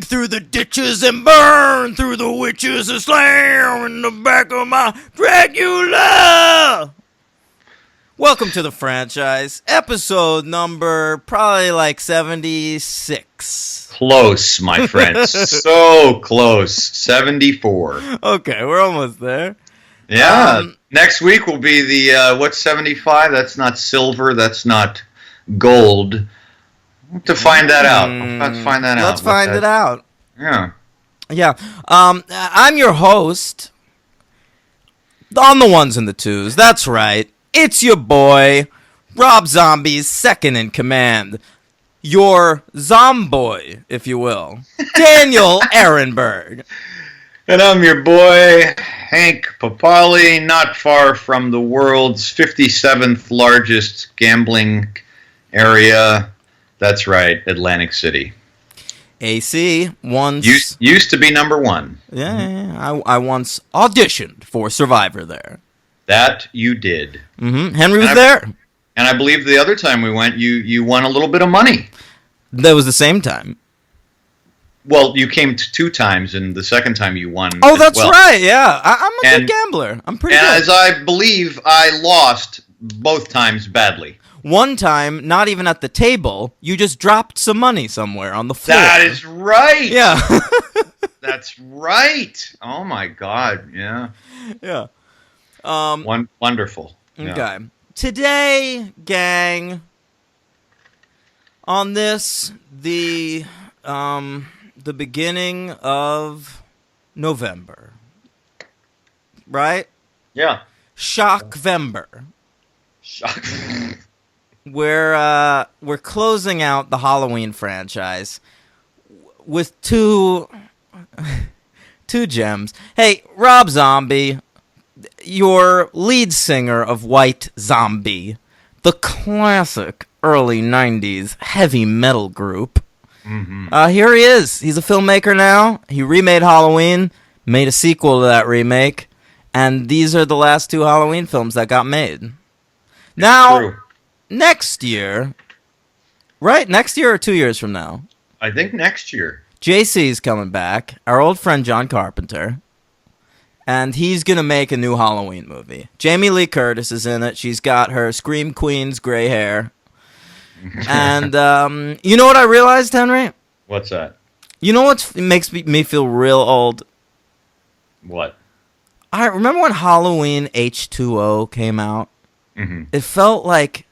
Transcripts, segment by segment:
dig through the ditches and burn through the witches and slam in the back of my Dracula. Welcome to the franchise, episode number probably like 76. Close, my friend. So close. 74. Okay, we're almost there. Yeah. Next week will be the, what's 75? That's not silver. That's not gold. We'll have to find that out. Let's find that out. Let's find it out. Yeah. Yeah. I'm your host on the ones and the twos. That's right. It's your boy, Rob Zombie's second in command. Your Zomboy, if you will. Daniel Ehrenberg. And I'm your boy, Hank Papali, not far from the world's 57th largest gambling area. That's right, Atlantic City. AC once... Used to be number one. Yeah. I once auditioned for Survivor there. That you did. Mm-hmm. Henry was there. And I believe the other time we went, you won a little bit of money. That was the same time. Well, you came 2 times, and the second time you won. Oh, that's right. Yeah, I'm a good gambler. I'm pretty good. And as I believe, I lost both times badly. One time, not even at the table, you just dropped some money somewhere on the floor. That is right. Yeah. That's right. Oh my God. Yeah. Yeah. Wonderful. Okay. Yeah. Today, gang, on this, the beginning of November, right? Yeah. Shockvember. Shock. We're closing out the Halloween franchise with two gems. Hey, Rob Zombie, your lead singer of White Zombie, the classic early 90s heavy metal group. Mm-hmm. Here he is. He's a filmmaker now. He remade Halloween, made a sequel to that remake, and these are the last 2 Halloween films that got made. Now, True. next year, right? Next year or 2 years from now? I think next year. JC's coming back, our old friend John Carpenter, and he's going to make a new Halloween movie. Jamie Lee Curtis is in it. She's got her Scream Queen's gray hair. And you know what I realized, Henry? What's that? You know what makes me feel real old? What? I remember when Halloween H2O came out. Mm-hmm. It felt like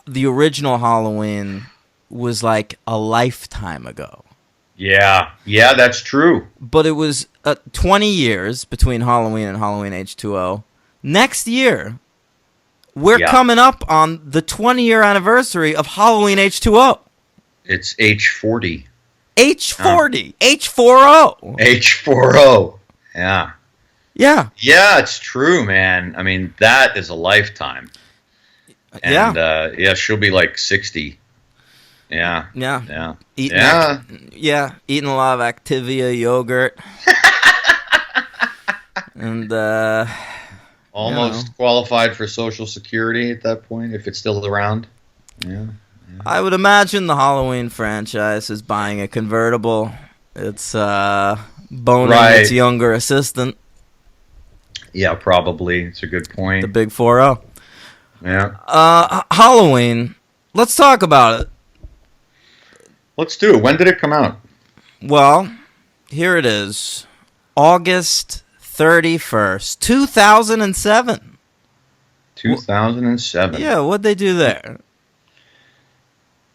the original Halloween was like a lifetime ago. Yeah, that's true. But it was 20 years between Halloween and Halloween H2O. Next year, we're coming up on the 20-year anniversary of Halloween H2O. It's H40. H40. H40. H40. Yeah. Yeah. Yeah, it's true, man. I mean, that is a lifetime. And, she'll be like 60. Yeah. Yeah. Yeah. Eating a lot of Activia yogurt. And, almost qualified for Social Security at that point, if it's still around. Yeah. I would imagine the Halloween franchise is buying a convertible. It's boning its younger assistant. Yeah, probably. It's a good point. The big 4-0. Yeah. Halloween. Let's talk about it. Let's do it. When did it come out? Well, here it is. August 31st, 2007. 2007. Yeah, what'd they do there?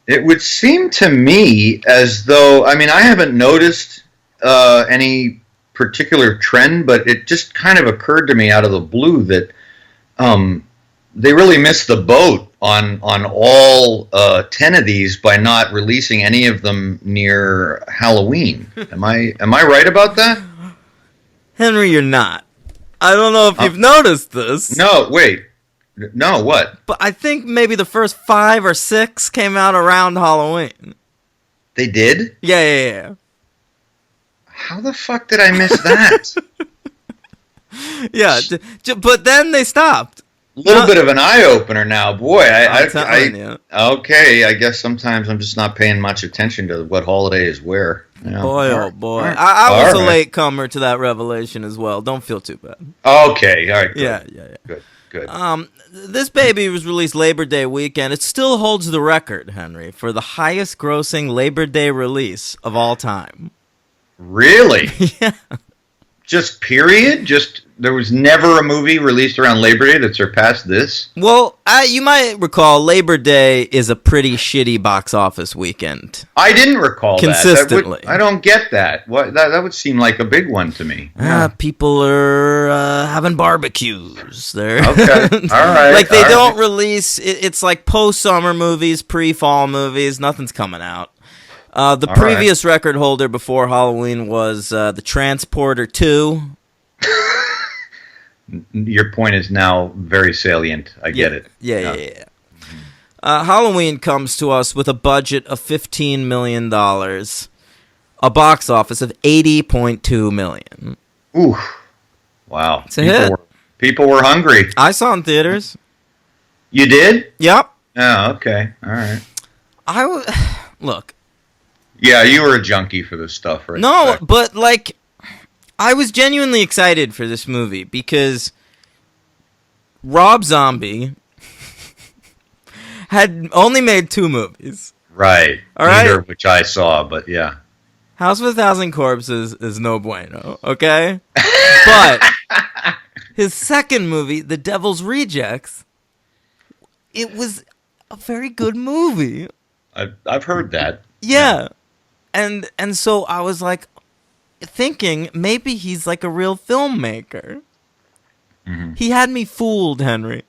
It would seem to me as though, I mean, I haven't noticed any particular trend, but it just kind of occurred to me out of the blue that they really missed the boat on all 10 of these by not releasing any of them near Halloween. Am I right about that? Henry, you're not. I don't know if you've noticed this. No, wait. No, what? But I think maybe the first 5 or 6 came out around Halloween. They did? Yeah. How the fuck did I miss that? Yeah, but then they stopped. A little bit of an eye-opener now. Boy, I'm telling you. Okay, I guess sometimes I'm just not paying much attention to what holiday is where. Yeah. Boy, All oh right. boy. All right. I was All a right. latecomer to that revelation as well. Don't feel too bad. Okay. All right. Good. Yeah. Good. Good. This baby was released Labor Day weekend. It still holds the record, Henry, for the highest grossing Labor Day release of all time. Really? Yeah. Just period? Just there was never a movie released around Labor Day that surpassed this? Well, you might recall Labor Day is a pretty shitty box office weekend. I didn't recall Consistently. that. I don't get that. What that would seem like a big one to me. People are having barbecues. They're Okay. All right. like they all don't right. release. It's like post-summer movies, pre-fall movies. Nothing's coming out. The All previous record holder before Halloween was The Transporter 2. Your point is now very salient. I get it. Yeah. Halloween comes to us with a budget of $15 million, a box office of $80.2 million. Ooh. Wow. It's a hit. People were hungry. I saw it in theaters. You did? Yep. Oh, okay. All right. Look. Yeah, you were a junkie for this stuff, right? No, but like, I was genuinely excited for this movie because Rob Zombie had only made 2 movies. Right. All right. Neither of which I saw, but yeah. House of a Thousand Corpses is no bueno, okay? But his second movie, The Devil's Rejects, it was a very good movie. I've heard that. Yeah. And so I was like thinking maybe he's like a real filmmaker. Mm-hmm. He had me fooled, Henry.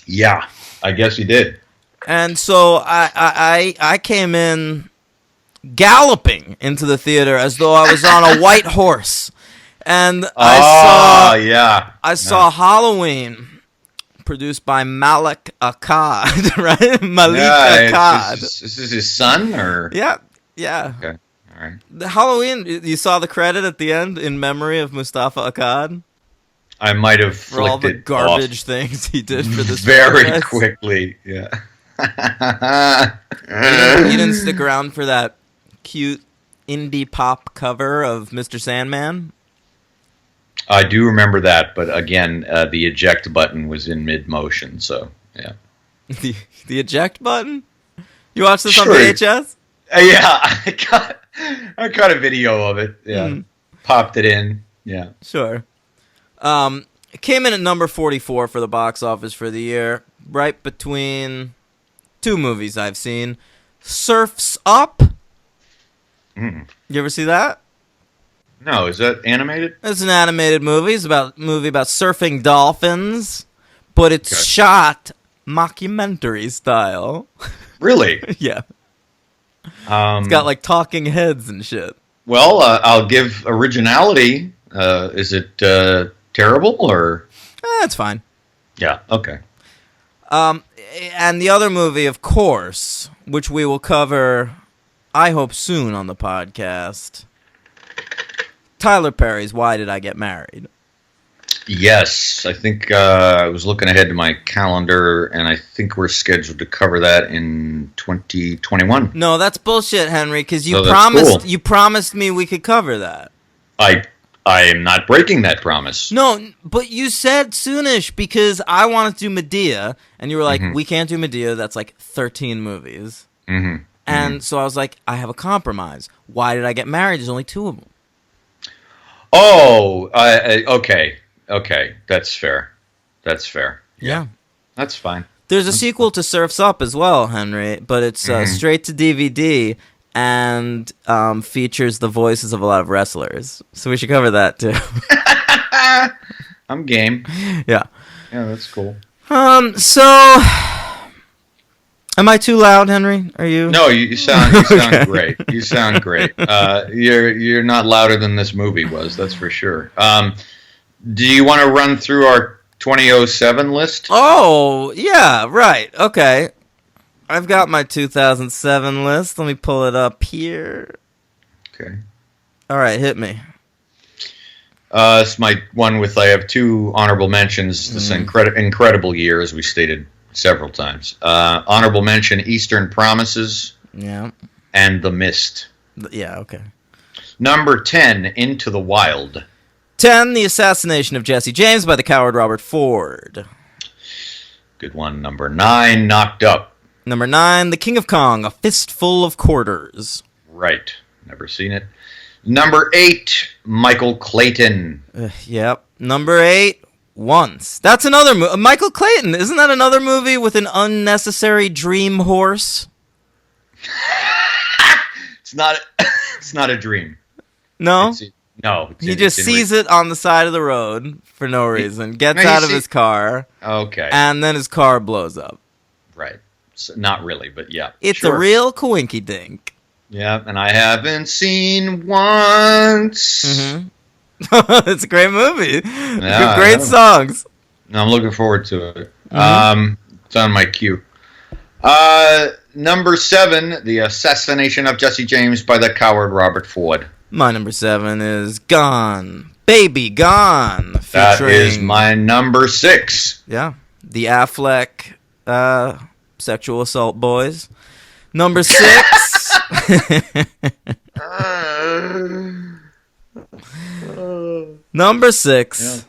Yeah, I guess he did. And so I came in galloping into the theater as though I was on a white horse. And I saw Halloween, produced by Malik Akkad, right? Malik Akkad. Is this his son or? Yeah. Okay. All right. The Halloween, you saw the credit at the end in memory of Mustafa Akkad I might have for all the flicked it garbage off things he did for this very franchise. quickly. Yeah. You didn't stick around for that cute indie pop cover of Mr. Sandman? I do remember that, but again, the eject button was in mid motion, so yeah. The eject button? You watched this on Sure. VHS? Yeah, I caught a video of it. Yeah, popped it in. Yeah. Sure. It came in at number 44 for the box office for the year, right between 2 movies I've seen. Surf's Up. Mm. You ever see that? No, is that animated? It's an animated movie. It's about movie about surfing dolphins, but it's Okay. shot mockumentary style. Really? Yeah. It's got like talking heads and shit. Well, I'll give originality. Is it terrible or? It's fine. Yeah. Okay. And the other movie, of course, which we will cover, I hope soon on the podcast, Tyler Perry's Why Did I Get Married? Yes, I think I was looking ahead to my calendar, and I think we're scheduled to cover that in 2021. No, that's bullshit, Henry, because you Oh, that's promised cool. you promised me we could cover that. I am not breaking that promise. No, but you said soonish because I wanted to do Medea, and you were like, we can't do Medea, that's like 13 movies. Mm-hmm. And so I was like, I have a compromise. Why Did I Get Married? There's only 2 of them. Oh, okay. Okay, that's fair. That's fair. Yeah. That's fine. There's a sequel to Surf's Up as well, Henry, but it's straight to DVD and features the voices of a lot of wrestlers. So we should cover that too. I'm game. Yeah. Yeah, that's cool. So am I too loud, Henry? Are you? No, you sound great. You sound great. You're not louder than this movie was, that's for sure. Do you want to run through our 2007 list? Oh, yeah, right. Okay. I've got my 2007 list. Let me pull it up here. Okay. All right, hit me. It's my one with, I have 2 honorable mentions. This incredible year, as we stated several times. Honorable mention, Eastern Promises Yeah. and The Mist. Yeah, okay. Number 10, Into the Wild. 10, The Assassination of Jesse James by the coward Robert Ford. Good one. Number 9, Knocked Up. Number 9, The King of Kong, A Fistful of Quarters. Right. Never seen it. Number 8, Michael Clayton. Yep. Number 8, Once. That's another movie. Michael Clayton, isn't that another movie with an unnecessary dream horse? It's not. It's not a dream. No? No. He just sees it on the side of the road for no reason, gets out of his car, Okay. and then his car blows up. Right. So, not really, but yeah. It's sure. a real coinky dink. Yeah, and I haven't seen Once. Mm-hmm. It's a great movie. Yeah, Great songs. I'm looking forward to it. Mm-hmm. It's on my queue. Number 7, The Assassination of Jesse James by the coward Robert Ford. My number 7 is Gone. Baby Gone. That is my number 6. Yeah. The Affleck sexual assault boys. Number 6. Number 6. Yeah.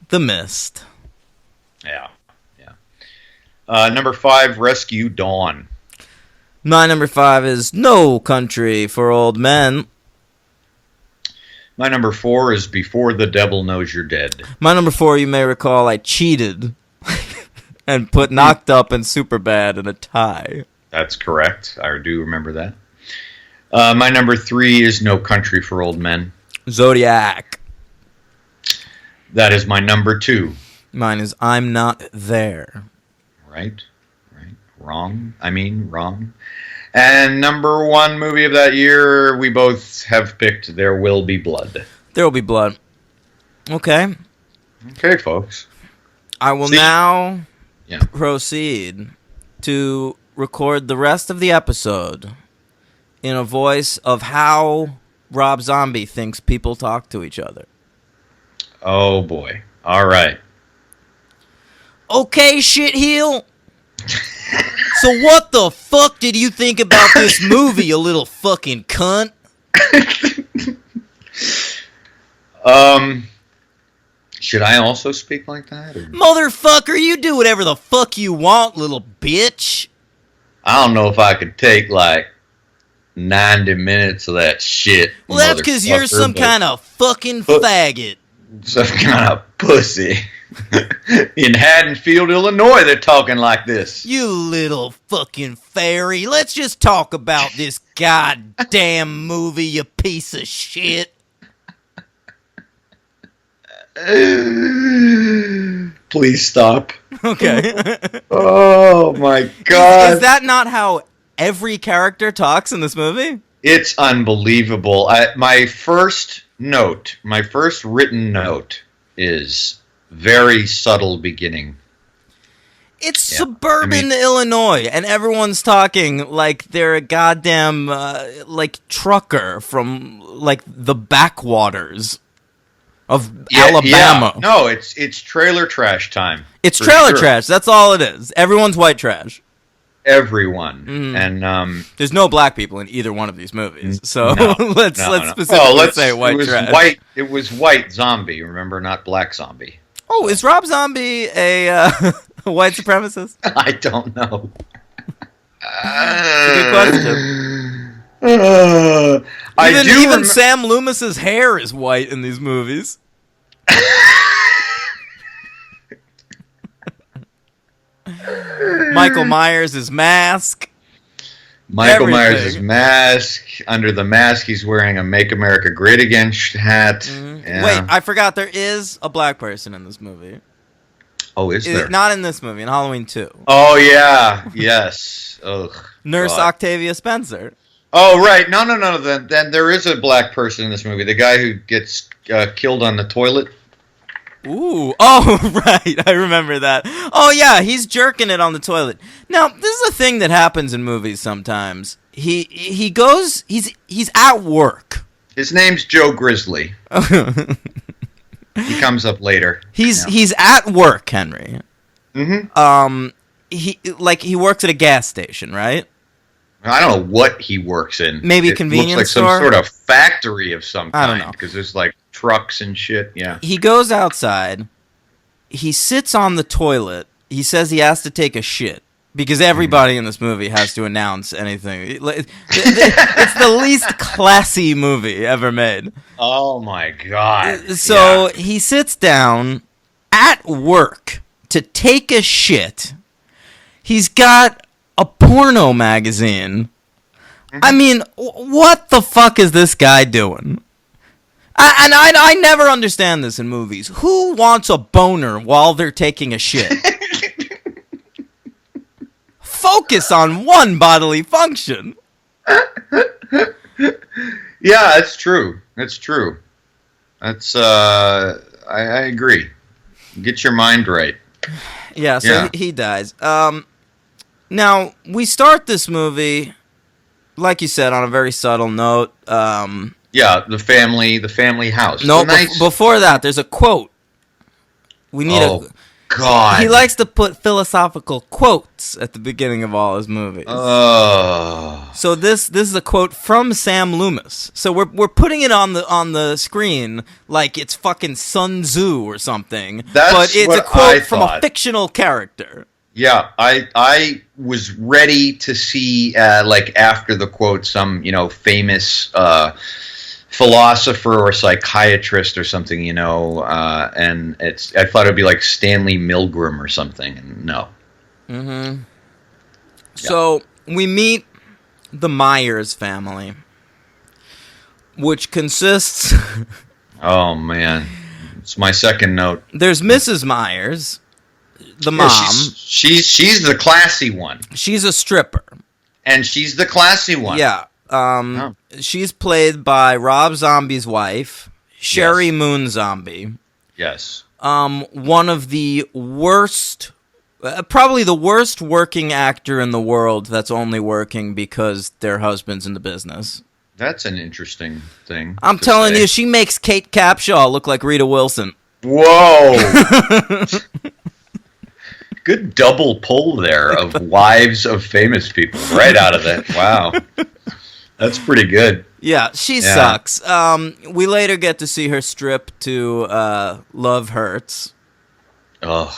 The Mist. Yeah. Number 5, Rescue Dawn. My number 5 is No Country for Old Men. My number 4 is Before the Devil Knows You're Dead. My number 4, you may recall, I cheated and put Knocked Up and Superbad in a tie. That's correct. I do remember that. My number 3 is No Country for Old Men. Zodiac. That is my number 2. Mine is I'm Not There. Right. Wrong. And number 1 movie of that year, we both have picked There Will Be Blood. There Will Be Blood. Okay. Okay, folks. I will now proceed to record the rest of the episode in a voice of how Rob Zombie thinks people talk to each other. Oh, boy. All right. Okay, shitheel. So what the fuck did you think about this movie, you little fucking cunt? Should I also speak like that? Or? Motherfucker, you do whatever the fuck you want, little bitch. I don't know if I could take, 90 minutes of that shit. Well, that's because you're some kind of fucking faggot. Some kind of pussy. In Haddonfield, Illinois, they're talking like this. You little fucking fairy. Let's just talk about this goddamn movie, you piece of shit. Please stop. Okay. Oh my god. Is that not how every character talks in this movie? It's unbelievable. My first written note is very subtle beginning. It's suburban Illinois, and everyone's talking like they're a goddamn, trucker from, the backwaters of Alabama. Yeah. No, it's trailer trash time. It's trailer trash. That's all it is. Everyone's white trash. Everyone. Mm. And there's no black people in either one of these movies. So let's specifically say white trash. It was white zombie, remember, not black zombie. Oh, is Rob Zombie a white supremacist? I don't know. It's a good question. Even Sam Loomis's hair is white in these movies. Michael Myers' mask. Myers' mask. Under the mask, he's wearing a Make America Great Again hat. Mm-hmm. Yeah. Wait, I forgot there is a black person in this movie. Oh, is there? Not in this movie, in Halloween 2. Oh, yeah. Yes. Ugh. Nurse God. Octavia Spencer. Oh, right. No. Then there is a black person in this movie. The guy who gets killed on the toilet. Ooh. Oh, right. I remember that. Oh, yeah. He's jerking it on the toilet. Now, this is a thing that happens in movies sometimes. He goes... He's at work. His name's Joe Grizzly. He comes up later. He's at work, Henry. Mm-hmm. He works at a gas station, right? I don't know what he works in. Maybe it convenience looks like store? some sort of factory of some I don't kind know. because there's like trucks and shit. Yeah. He goes outside. He sits on the toilet. He says he has to take a shit because everybody in this movie has to announce anything. It's the least classy movie ever made. Oh my god. So he sits down at work to take a shit. He's got a porno magazine. I mean, what the fuck is this guy doing? I never understand this in movies. Who wants a boner while they're taking a shit? Focus on one bodily function. Yeah, that's true. That's true. That's I agree. Get your mind right. Yeah, so Yeah. he dies. Now, we start this movie, like you said, on a very subtle note. Yeah, the family house. No, The nice- before that, there's a quote. We need Oh, God. He likes to put philosophical quotes at the beginning of all his movies. Oh. So this is a quote from Sam Loomis. So we're putting it on the screen like it's fucking Sun Tzu or something. That's but it's what a quote I from a thought. fictional character. Yeah, I was ready to see like after the quote some famous philosopher or psychiatrist or something, and I thought it'd be like Stanley Milgram or something, and no. Mm-hmm. So we meet the Myers family, which consists. Oh man, it's my second note. There's Mrs. Myers, the Yeah, mom. she's the classy one, She's a stripper. and she's the classy one. Yeah. She's played by Rob Zombie's wife, Sherry Moon Zombie. Yes. One of the worst, probably the worst working actor in the world that's only working because their husband's in the business. That's an interesting thing. I'm to telling say. you, she makes Kate Capshaw look like Rita Wilson. Whoa. Good double pull there of wives of famous people right out of that. Wow. That's pretty good. Yeah, she Yeah. sucks. We later get to see her strip to Love Hurts. Oh,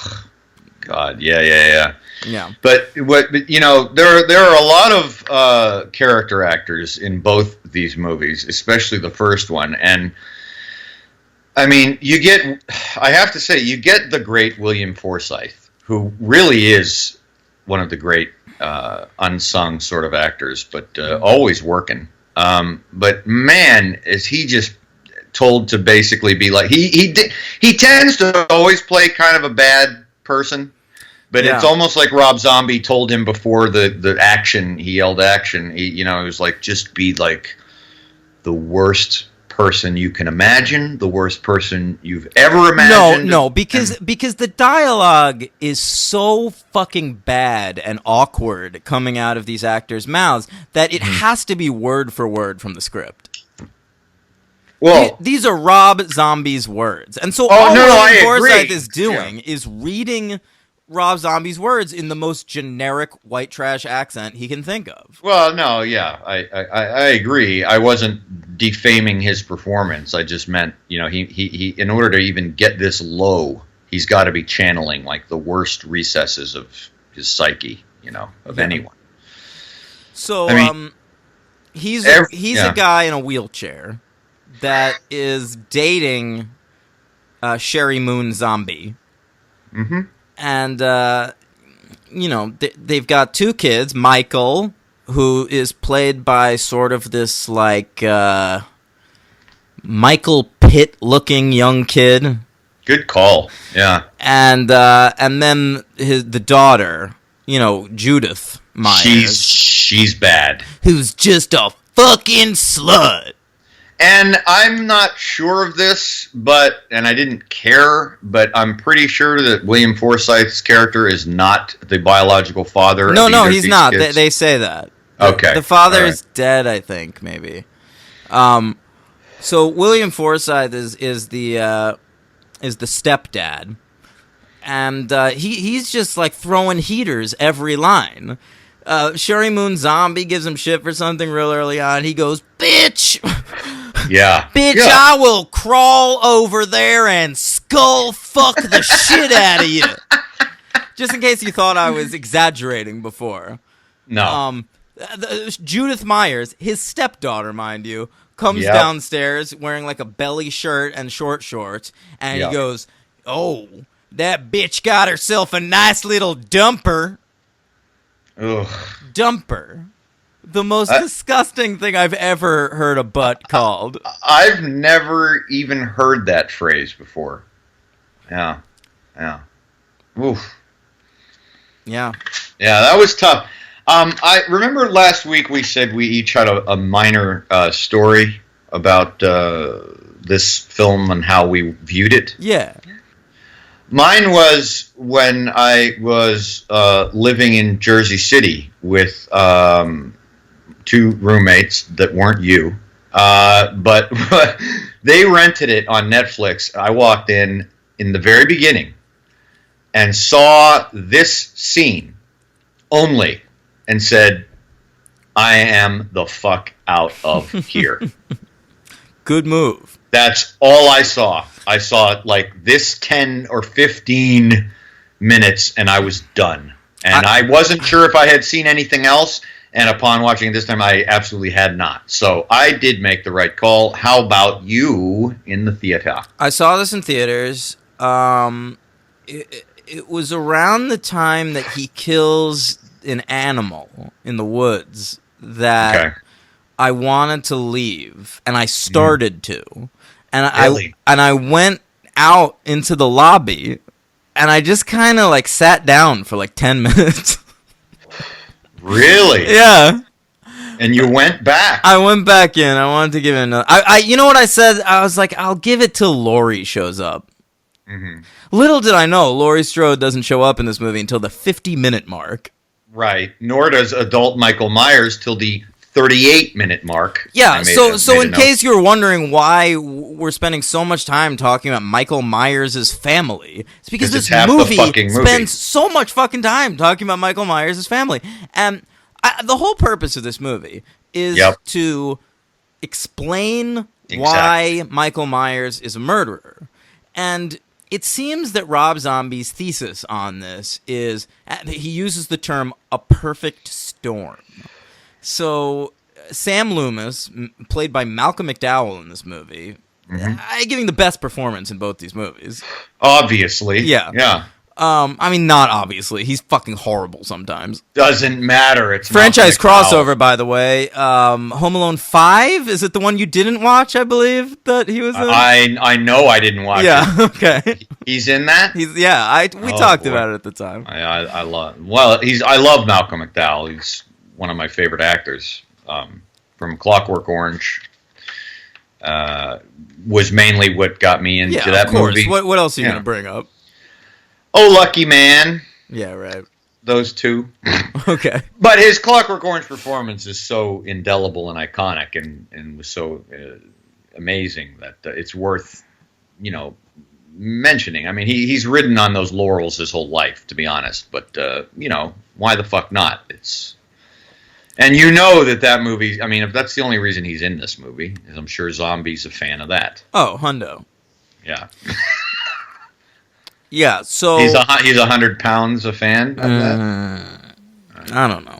God. Yeah. Yeah. But there are a lot of character actors in both these movies, especially the first one. And I mean, I have to say, you get the great William Forsythe, who really is one of the great unsung sort of actors, but always working. But man, is he just told to basically be like he tends to always play kind of a bad person, but it's almost like Rob Zombie told him before the action. He yelled action. He was like, just be like the worst person you can imagine, the worst person you've ever imagined. No, because the dialogue is so fucking bad and awkward coming out of these actors' mouths that it has to be word for word from the script. Well, These are Rob Zombie's words, and so Oh, all no, I William agree. Forsythe is doing is reading Rob Zombie's words in the most generic white trash accent he can think of. well, no, yeah, I agree. I wasn't defaming his performance. I just meant, he in order to even get this low, he's got to be channeling like the worst recesses of his psyche, of anyone. So, I mean, he's yeah. a guy in a wheelchair that is dating Sherry Moon Zombie. Mm-hmm. And, they've got two kids, Michael, who is played by sort of this, like, Michael Pitt-looking young kid. Good call. Yeah. And then the daughter, Judith Myers. She's bad. Who's just a fucking slut. And I'm not sure of this, and I didn't care, but I'm pretty sure that William Forsythe's character is not the biological father. No, of either of he's these not. kids. They say that. Okay. The father All right. is dead, I think, maybe. So William Forsythe is the stepdad, and he's just like throwing heaters every line. Sherry Moon Zombie gives him shit for something real early on. He goes, "Bitch, Yeah. bitch, Yeah. I will crawl over there and skull fuck the shit out of you." Just in case you thought I was exaggerating before. No. Judith Myers, his stepdaughter, mind you, comes Yep. downstairs wearing like a belly shirt and short shorts, and Yep. he goes, "Oh, that bitch got herself a nice little dumper." Ugh. Dumper. The most disgusting thing I've ever heard a butt called. I've never even heard that phrase before. Yeah. Yeah. Oof. Yeah. Yeah, that was tough. I remember last week we said we each had a minor story about this film and how we viewed it. Yeah. Mine was when I was living in Jersey City with two roommates that weren't you, but they rented it on Netflix. I walked in the very beginning and saw this scene only and said, "I am the fuck out of here." Good move. That's all I saw. I saw like this 10 or 15 minutes and I was done. And I wasn't sure if I had seen anything else. And upon watching it this time, I absolutely had not. So I did make the right call. How about you in the theater? I saw this in theaters. It was around the time that he kills an animal in the woods that Okay. I wanted to leave, and I started to. And Really? I went out into the lobby, and I just kind of like sat down for like 10 minutes. Really? Yeah. And you went back? I went back in. I wanted to give it another. You know what I said? I was like, I'll give it till Laurie shows up. Mm-hmm. Little did I know, Laurie Strode doesn't show up in this movie until the 50-minute mark. Right. Nor does adult Michael Myers till the 38-minute mark. Yeah, so in note. case you were wondering why we're spending so much time talking about Michael Myers' family, it's because 'Cause this it's half the movie fucking movie. spends so much fucking time talking about Michael Myers' family. And the whole purpose of this movie is Yep. to explain Exactly. why Michael Myers is a murderer. And it seems that Rob Zombie's thesis on this is he uses the term "a perfect storm." So Sam Loomis, played by Malcolm McDowell in this movie, giving the best performance in both these movies. Obviously. Yeah. Yeah. I mean, not obviously. He's fucking horrible sometimes. Doesn't matter. It's Franchise Malcolm McDowell. crossover, by the way. Home Alone 5? Is it the one you didn't watch, I believe, that he was in? I know I didn't watch yeah, it. okay. He's in that? We talked about it at the time. I love Malcolm McDowell. He's one of my favorite actors. From Clockwork Orange. Was mainly what got me into Yeah, that of course. movie. What else are you Yeah. going to bring up? Oh, Lucky Man. Yeah, right. Those two. Okay. But his Clockwork Orange performance is so indelible and iconic and was so amazing that it's worth, mentioning. I mean, he's ridden on those laurels his whole life, to be honest. But, why the fuck not? And you know that movie, I mean, if that's the only reason he's in this movie, is I'm sure Zombie's a fan of that. Oh, hundo. Yeah. Yeah, so... He's 100 pounds a fan of that. I don't know.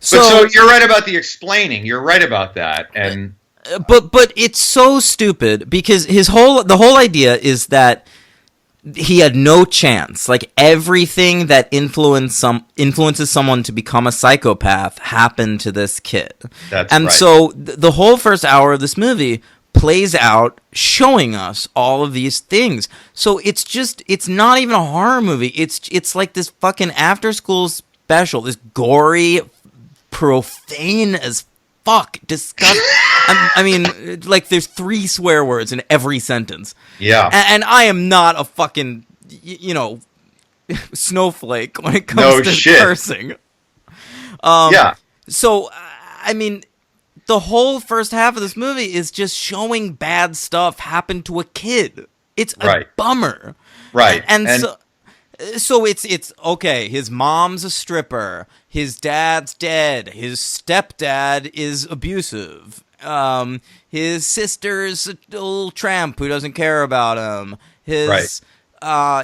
So you're right about the explaining. You're right about that. And but it's so stupid because the whole idea is that he had no chance. Like everything that influences someone to become a psychopath happened to this kid. That's and right. so the whole first hour of this movie plays out showing us all of these things. So it's not even a horror movie. It's like this fucking after school special, this gory, profane as fuck, disgusting. I mean, like there's 3 swear words in every sentence. Yeah. And I am not a fucking, snowflake when it comes to cursing. Yeah. So, I mean, the whole first half of this movie is just showing bad stuff happen to a kid. It's a bummer. Right. And so So it's okay. His mom's a stripper. His dad's dead. His stepdad is abusive. His sister's a little tramp who doesn't care about him. His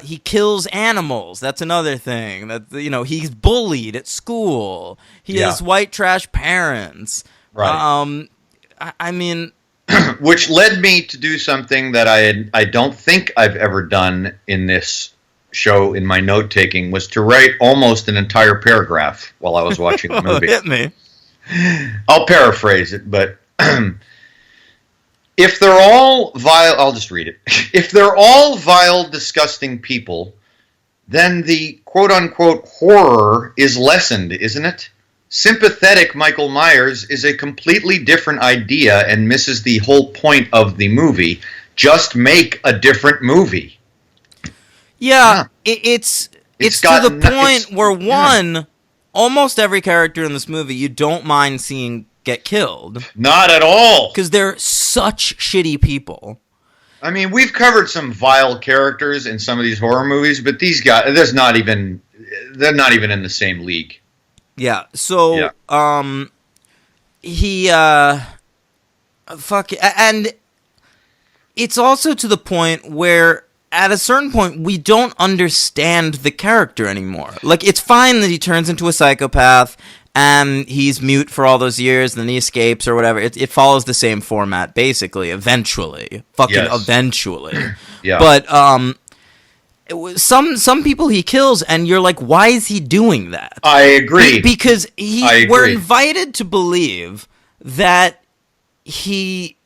he kills animals. That's another thing. That he's bullied at school. He has white trash parents. Right. I mean, which led me to do something that I don't think I've ever done in this show in my note taking, was to write almost an entire paragraph while I was watching the movie. Hit me. I'll paraphrase it, but if they're all vile, I'll just read it. If they're all vile, disgusting people, then the quote-unquote horror is lessened, isn't it? Sympathetic Michael Myers is a completely different idea and misses the whole point of the movie. Just make a different movie. Yeah, it's to the point where almost every character in this movie you don't mind seeing get killed. Not at all. Because they're such shitty people. I mean, we've covered some vile characters in some of these horror movies, but these guys, they're not even in the same league. Yeah, so, and it's also to the point where at a certain point, we don't understand the character anymore. Like, it's fine that he turns into a psychopath and he's mute for all those years and then he escapes or whatever. It follows the same format, basically, eventually. Eventually. Yeah. But, some people he kills and you're like, why is he doing that? I agree. Because we're invited to believe that he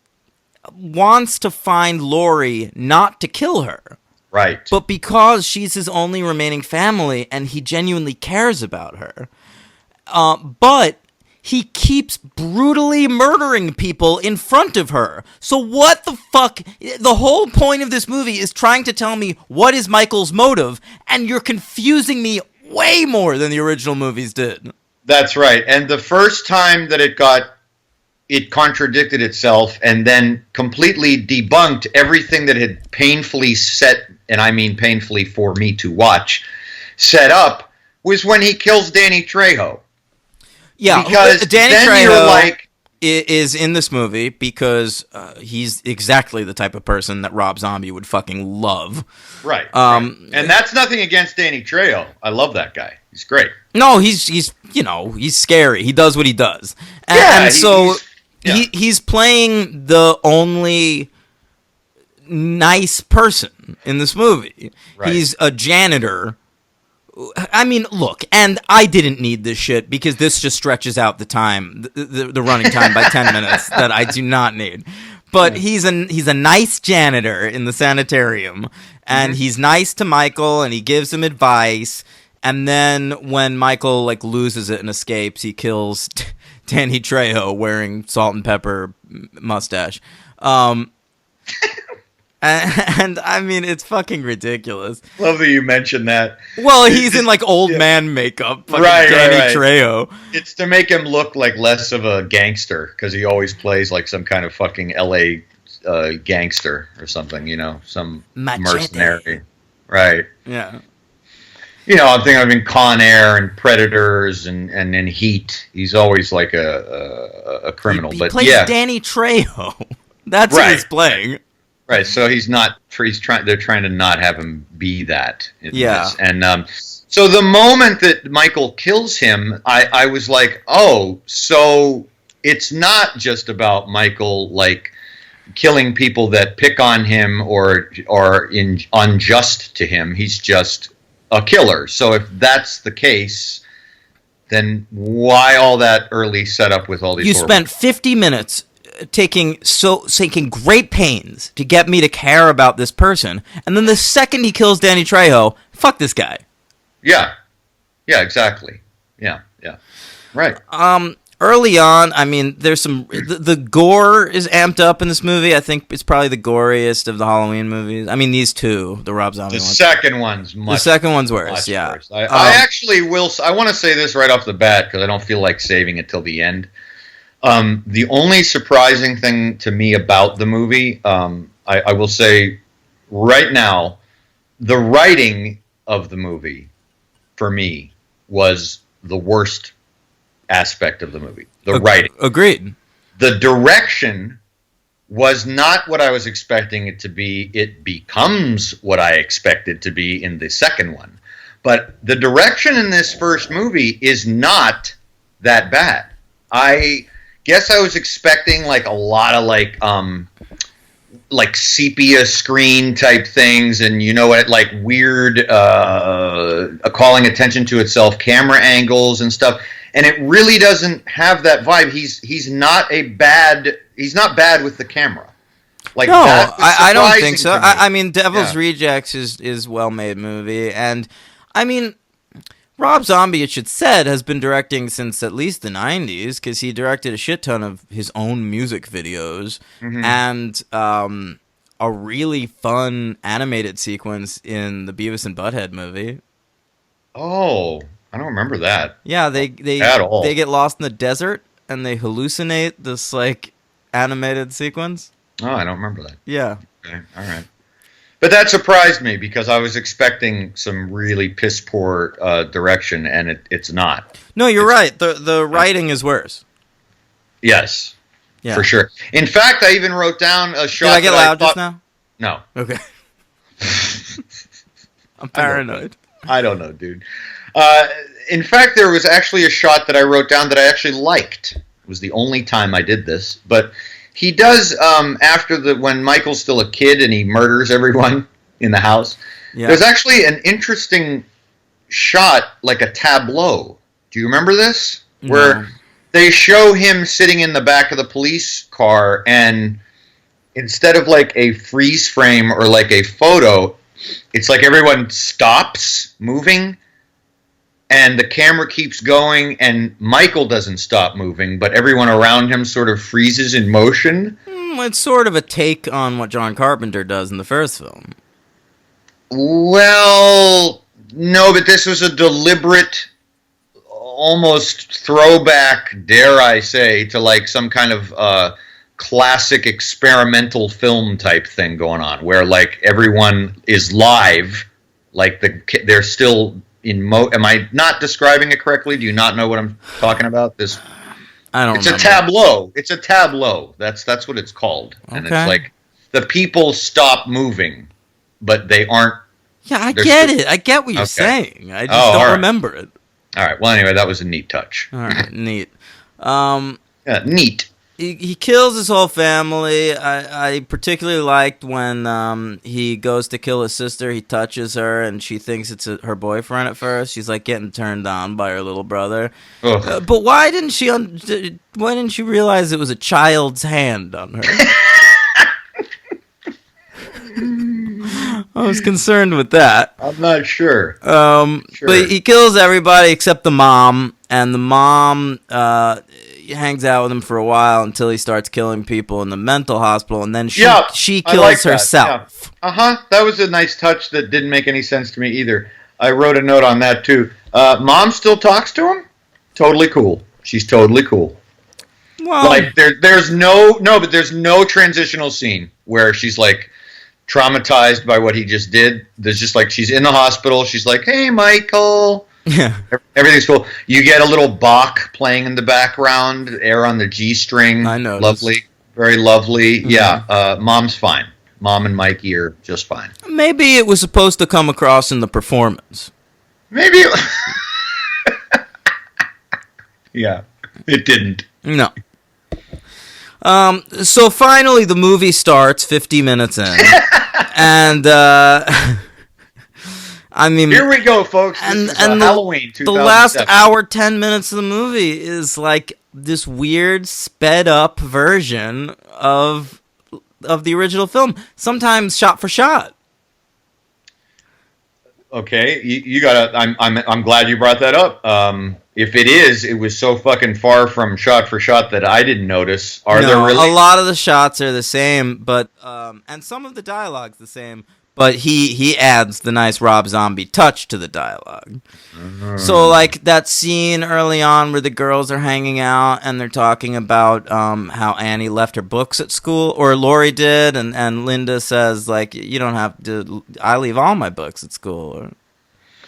wants to find Laurie not to kill her. Right. But because she's his only remaining family and he genuinely cares about her. But he keeps brutally murdering people in front of her. So what the fuck? The whole point of this movie is trying to tell me what is Michael's motive, and you're confusing me way more than the original movies did. That's right. And the first time that it contradicted itself and then completely debunked everything that had painfully set, and I mean painfully for me to watch, set up, was when he kills Danny Trejo. Yeah, because Danny then Trejo you're like, is in this movie because he's exactly the type of person that Rob Zombie would fucking love. Right. And that's nothing against Danny Trejo. I love that guy. He's great. No, he's scary. He does what he does. And he's playing the only nice person in this movie. Right. He's a janitor. I mean, look, and I didn't need this shit because this just stretches out the time, the running time by 10 minutes that I do not need. But he's a nice janitor in the sanitarium, and he's nice to Michael, and he gives him advice. And then when Michael loses it and escapes, he kills Danny Trejo wearing salt and pepper mustache. And I mean, it's fucking ridiculous. Love that you mentioned that. Well, he's in old man makeup, fucking Danny Trejo. It's to make him look like less of a gangster because he always plays like some kind of fucking LA gangster or something, some mercenary. Right. Yeah. I'm thinking of Con Air and Predators and in Heat. He's always like a criminal. He plays Danny Trejo. That's what he's playing. Right, so they're trying to not have him be that. This. And so the moment that Michael kills him, I was like, oh, so it's not just about Michael killing people that pick on him or are unjust to him. He's just a killer. So if that's the case, then why all that early setup with all these? You spent 50 minutes taking great pains to get me to care about this person, and then the second he kills Danny Trejo, fuck this guy. Yeah, exactly. Yeah, right. Early on, I mean, there's some the gore is amped up in this movie. I think it's probably the goriest of the Halloween movies. I mean, these two, the Rob Zombie ones. The second one's worse. Yeah, worse. I actually will. I want to say this right off the bat because I don't feel like saving it till the end. The only surprising thing to me about the movie, I will say right now, the writing of the movie, for me, was the worst aspect of the movie. The writing. Agreed. The direction was not what I was expecting it to be. It becomes what I expected to be in the second one. But the direction in this first movie is not that bad. I guess I was expecting like a lot of like sepia screen type things, and you know what, like weird calling attention to itself camera angles and stuff. And it really doesn't have that vibe. He's not bad with the camera. Like, no, that was I don't think surprising so. to me. I mean, Devil's Rejects is well-made movie, and I mean, Rob Zombie, it should said, has been directing since at least the 90s, because he directed a shit ton of his own music videos, and a really fun animated sequence in the Beavis and Butthead movie. Oh, I don't remember that. Yeah, they At all. they get lost in the desert, and they hallucinate this, like, animated sequence. Oh, I don't remember that. Yeah. Okay, all right. But that surprised me because I was expecting some really piss poor direction, and it's not. No, you're right. The writing is worse. Yes, Yeah. for sure. In fact, I even wrote down a shot. Did I get that loud thought, just now? No, Okay. I'm paranoid. I don't know, dude. In fact, there was actually a shot that I wrote down that I actually liked. It was the only time I did this, but he does after when Michael's still a kid and he murders everyone in the house. Yeah. There's actually an interesting shot, like a tableau. Do you remember this? Where No. they show him sitting in the back of the police car, and instead of like a freeze frame or like a photo, it's like everyone stops moving and the camera keeps going, and Michael doesn't stop moving, but everyone around him sort of freezes in motion. It's sort of a take on what John Carpenter does in the first film. Well, no, but this was a deliberate, almost throwback, dare I say, to like some kind of classic experimental film type thing going on, where like everyone is live, like they're still in Am I not describing it correctly? Do you not know what I'm talking about? I don't. It's remember. a tableau. It's a tableau. That's what it's called, and Okay. it's like the people stop moving, but they aren't. Yeah, I There's get still- it. I get what you're Okay. saying. I just Oh, don't all right. remember it. All right. Well, anyway, that was a neat touch. All right, neat. Yeah, neat. He kills his whole family. I particularly liked when he goes to kill his sister. He touches her, and she thinks it's her boyfriend at first. She's like getting turned on by her little brother. Ugh. But why didn't she realize it was a child's hand on her? I was concerned with that. I'm not sure. Sure. But he kills everybody except the mom, and the mom hangs out with him for a while until he starts killing people in the mental hospital, and then she I kills like that, herself. Yeah. That was a nice touch that didn't make any sense to me either. I wrote a note on that too. Mom still talks to him. Totally cool. She's totally cool. Well, Like there's no transitional scene where she's like traumatized by what he just did. There's just like she's in the hospital. She's like, "Hey, Michael." yeah. Everything's cool. You get a little Bach playing in the background, air on the G string. I noticed. Lovely, very lovely. Mm-hmm. Yeah, Mom's fine. Mom and Mikey are just fine. Maybe it was supposed to come across in the performance. Maybe. Yeah, it didn't. No. So finally, the movie starts 50 minutes in, and I mean, Here we go, folks. This is Halloween the last 2007. hour, 10 minutes of the movie is like this weird sped up version of the original film, sometimes shot for shot. Okay, you gotta. I'm glad you brought that up. If it is, it was so fucking far from shot for shot that I didn't notice. Are there really? A lot of the shots are the same, but and some of the dialogue's the same, but he adds the nice Rob Zombie touch to the dialogue. So like that scene early on where the girls are hanging out and they're talking about how Annie left her books at school, or Lori did, and Linda says like, you don't have to, I leave all my books at school.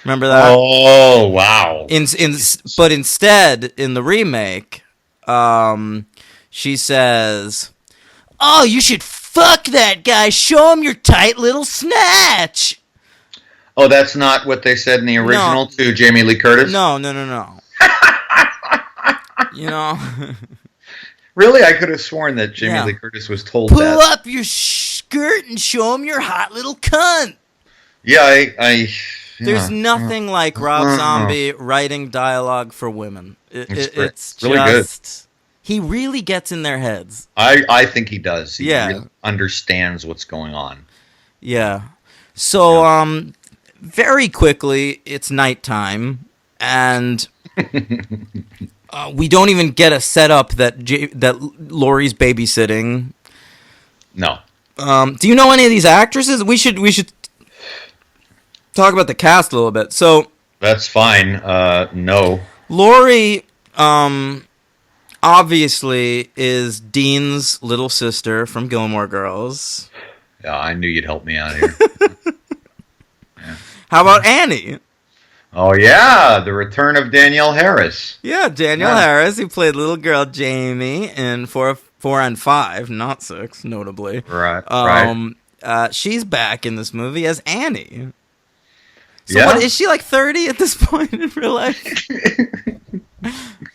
Remember that? Oh, wow. But instead, in the remake, she says, "Oh, you should fuck that guy. Show him your tight little snatch." Oh, that's not what they said in the original to Jamie Lee Curtis? No. Really? I could have sworn that Jamie Lee Curtis was told Pull that. Pull up your skirt and show him your hot little cunt. Yeah, There's nothing like Rob Zombie writing dialogue for women. It's really just... Good. He really gets in their heads. I think he does. He really understands what's going on. Yeah. So, very quickly, it's nighttime, and we don't even get a setup that Laurie's babysitting. No. Do you know any of these actresses? We should talk about the cast a little bit. So that's fine. No. Laurie, obviously, is Dean's little sister from Gilmore Girls. Yeah, I knew you'd help me out here. How about Annie? Oh, yeah, the return of Danielle Harris. Yeah, Danielle Harris, who played little girl Jamie in 4 and 5, not 6, notably. Right. She's back in this movie as Annie. So what, is she like 30 at this point in real life?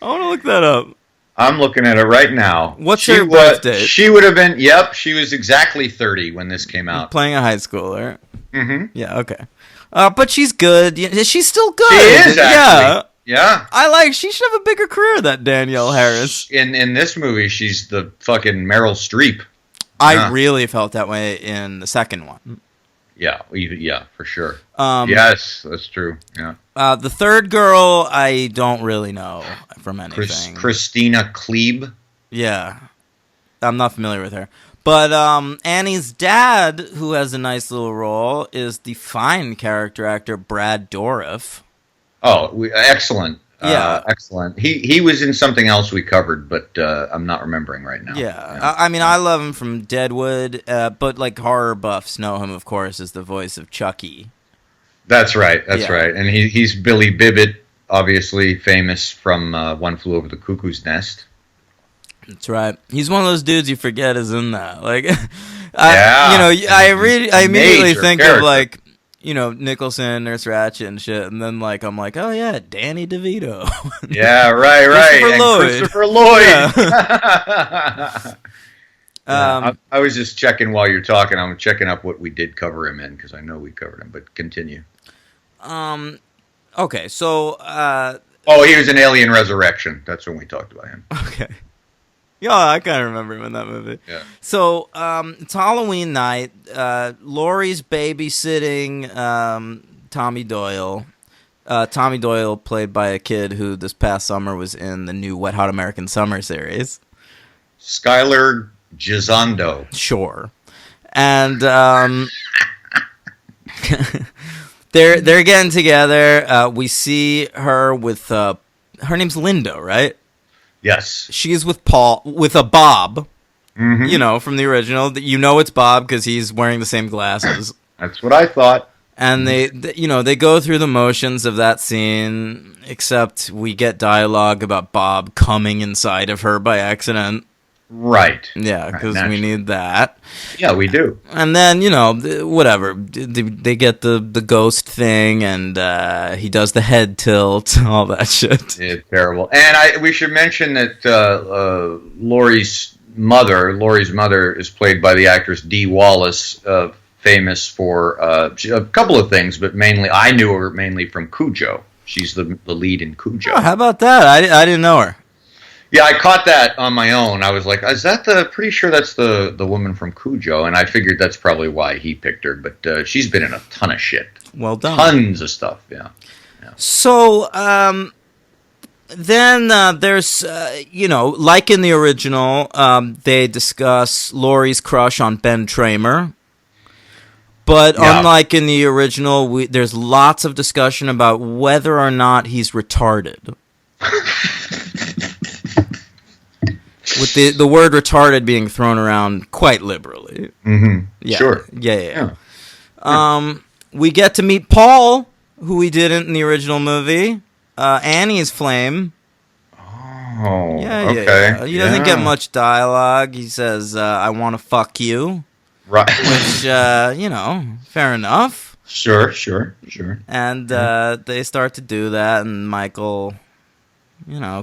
I want to look that up. I'm looking at it right now. What's her birth date? She would have been, she was exactly 30 when this came out. Playing a high schooler. Mm-hmm. Yeah, okay. But she's good. She's still good. She is, actually. Yeah. She should have a bigger career, that Danielle Harris. In this movie, she's the fucking Meryl Streep. I really felt that way in the second one. Yeah, for sure. Yes, that's true. Yeah. The third girl, I don't really know from anything. Christina Klebe. Yeah. I'm not familiar with her. But Annie's dad, who has a nice little role, is the fine character actor Brad Dourif. Oh, excellent. Yeah. Excellent. He was in something else we covered, but I'm not remembering right now. Yeah. I mean, I love him from Deadwood, but like horror buffs know him, of course, as the voice of Chucky. That's right. That's right. And he's Billy Bibbit, obviously famous from One Flew Over the Cuckoo's Nest. That's right. He's one of those dudes you forget is in that. Like, I immediately think of like, Nicholson, Nurse Ratched and shit, and then like I'm like, oh yeah, Danny DeVito. Yeah, right. Christopher Lloyd. Yeah. I was just checking while you're talking. I'm checking up what we did cover him in because I know we covered him. But continue. Okay, so. He was in Alien Resurrection. That's when we talked about him. Okay. Yeah, I kind of remember him in that movie. Yeah. So, it's Halloween night. Laurie's babysitting Tommy Doyle. Tommy Doyle played by a kid who this past summer was in the new Wet Hot American Summer series. Skylar Gisondo. Sure. And they're getting together. We see her with her name's Linda, right? Yes. She's with Bob, mm-hmm. From the original. It's Bob because he's wearing the same glasses. That's what I thought. And they go through the motions of that scene, except we get dialogue about Bob coming inside of her by accident. Right. Yeah, because we need that. Yeah, we do. And then, whatever. They get the ghost thing, and he does the head tilt, all that shit. It's terrible. And we should mention that Laurie's mother is played by the actress Dee Wallace, famous for a couple of things, but I knew her mainly from Cujo. She's the lead in Cujo. Oh, how about that? I didn't know her. Yeah, I caught that on my own. I was like, is that pretty sure that's the woman from Cujo? And I figured that's probably why he picked her. But she's been in a ton of shit. Well done. Tons of stuff, yeah. So, then there's, like in the original, they discuss Laurie's crush on Ben Tramer. But unlike in the original, there's lots of discussion about whether or not he's retarded. With the word retarded being thrown around quite liberally. Mm-hmm. Yeah. Sure. Yeah. We get to meet Paul, who he didn't in the original movie. Annie's Flame. Oh, Yeah, okay. yeah. He doesn't get much dialogue. He says, I want to fuck you. Right. Which, fair enough. Sure. And they start to do that, and Michael,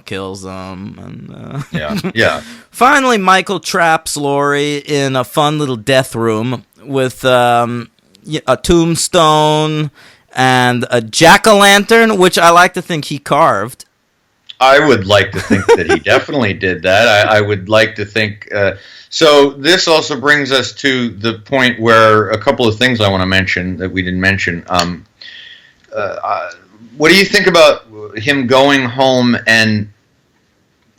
kills them. And Yeah. finally, Michael traps Laurie in a fun little death room with a tombstone and a jack-o'-lantern, which I like to think he carved. I would like to think that he definitely did that. I would like to think. So this also brings us to the point where a couple of things I want to mention that we didn't mention. What do you think about him going home and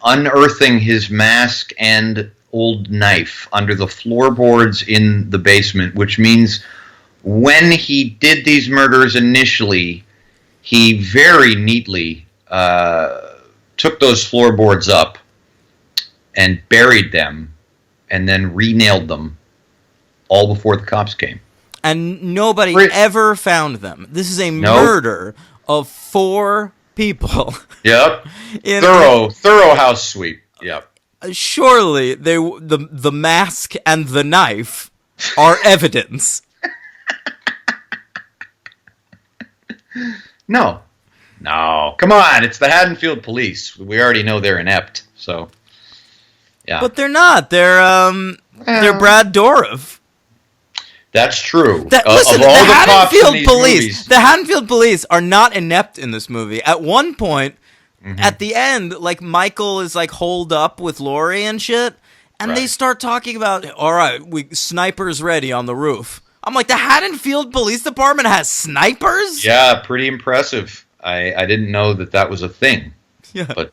unearthing his mask and old knife under the floorboards in the basement, which means when he did these murders initially, he very neatly took those floorboards up and buried them and then re-nailed them all before the cops came. And nobody ever found them. This is a murder of 4 people. Yep. Thorough house sweep. Yep. Surely the mask and the knife are evidence. No. Come on, it's the Haddonfield police. We already know they're inept. So, yeah. But they're not. They're Brad Dourif. That's true. Listen, the Haddonfield police are not inept in this movie. At one point, at the end, like Michael is like holed up with Laurie and shit, and they start talking about, all right, snipers ready on the roof. I'm like, the Haddonfield Police Department has snipers? Yeah, pretty impressive. I didn't know that was a thing. Yeah. But,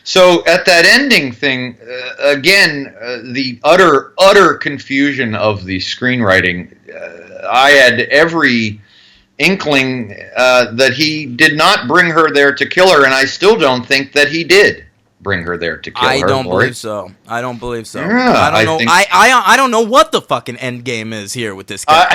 So at that ending thing, again, the utter confusion of the screenwriting, I had every inkling that he did not bring her there to kill her, and I still don't think that he did bring her there to kill her. I don't believe so. Yeah, I don't know. I don't know what the fucking end game is here with this guy.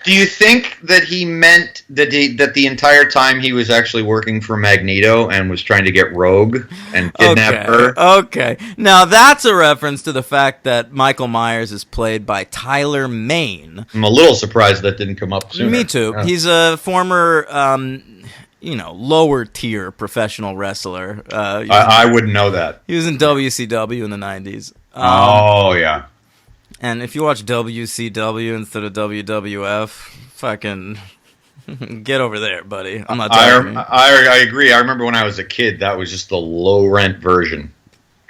Do you think that he meant that the entire time he was actually working for Magneto and was trying to get Rogue and kidnap her? Okay. Now that's a reference to the fact that Michael Myers is played by Tyler Mane. I'm a little surprised that didn't come up sooner. Me too. Yeah. He's a former lower tier professional wrestler. I wouldn't know that. He was in WCW in the 90s. Yeah. And if you watch WCW instead of WWF, fucking get over there, buddy. I'm not talking. I agree. I remember when I was a kid, that was just the low rent version.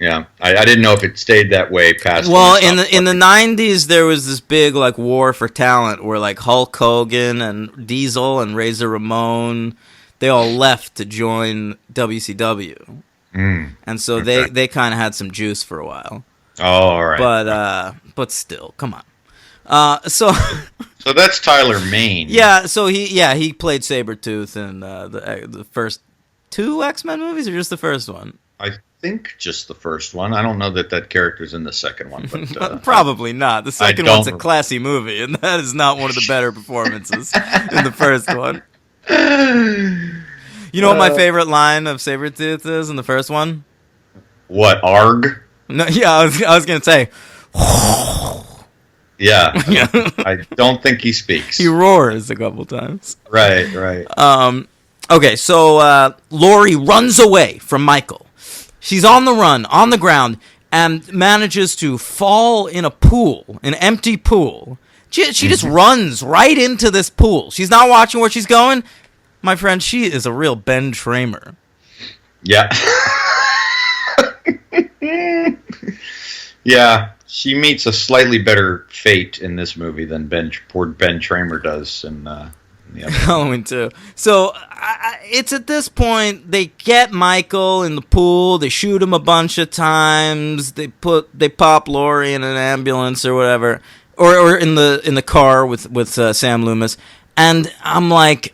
Yeah, I didn't know if it stayed that way past. Well, in the 90s, there was this big like war for talent where like Hulk Hogan and Diesel and Razor Ramon, they all left to join WCW, and so they kind of had some juice for a while. Oh, all right. But still, come on. So that's Tyler Mane. Yeah. So he played Sabretooth in the first 2 X-Men movies, or just the first one? I think just the first one. I don't know that character's in the second one, but probably not. The second one's a classy movie, and that is not one of the better performances in the first one. You know what my favorite line of Sabretooth is in the first one? What, ARG? No, yeah, I was gonna say. Yeah, I don't think he speaks. He roars a couple times. Right. Okay, so Laurie runs away from Michael. She's on the run, on the ground, and manages to fall in a pool, an empty pool. She just runs right into this pool. She's not watching where she's going. My friend, she is a real Ben Tramer. Yeah. Yeah, she meets a slightly better fate in this movie than poor Ben Tramer does in the other Halloween 2. So it's at this point they get Michael in the pool. They shoot him a bunch of times. They pop Laurie in an ambulance or whatever, or in the car with Sam Loomis. And I'm like,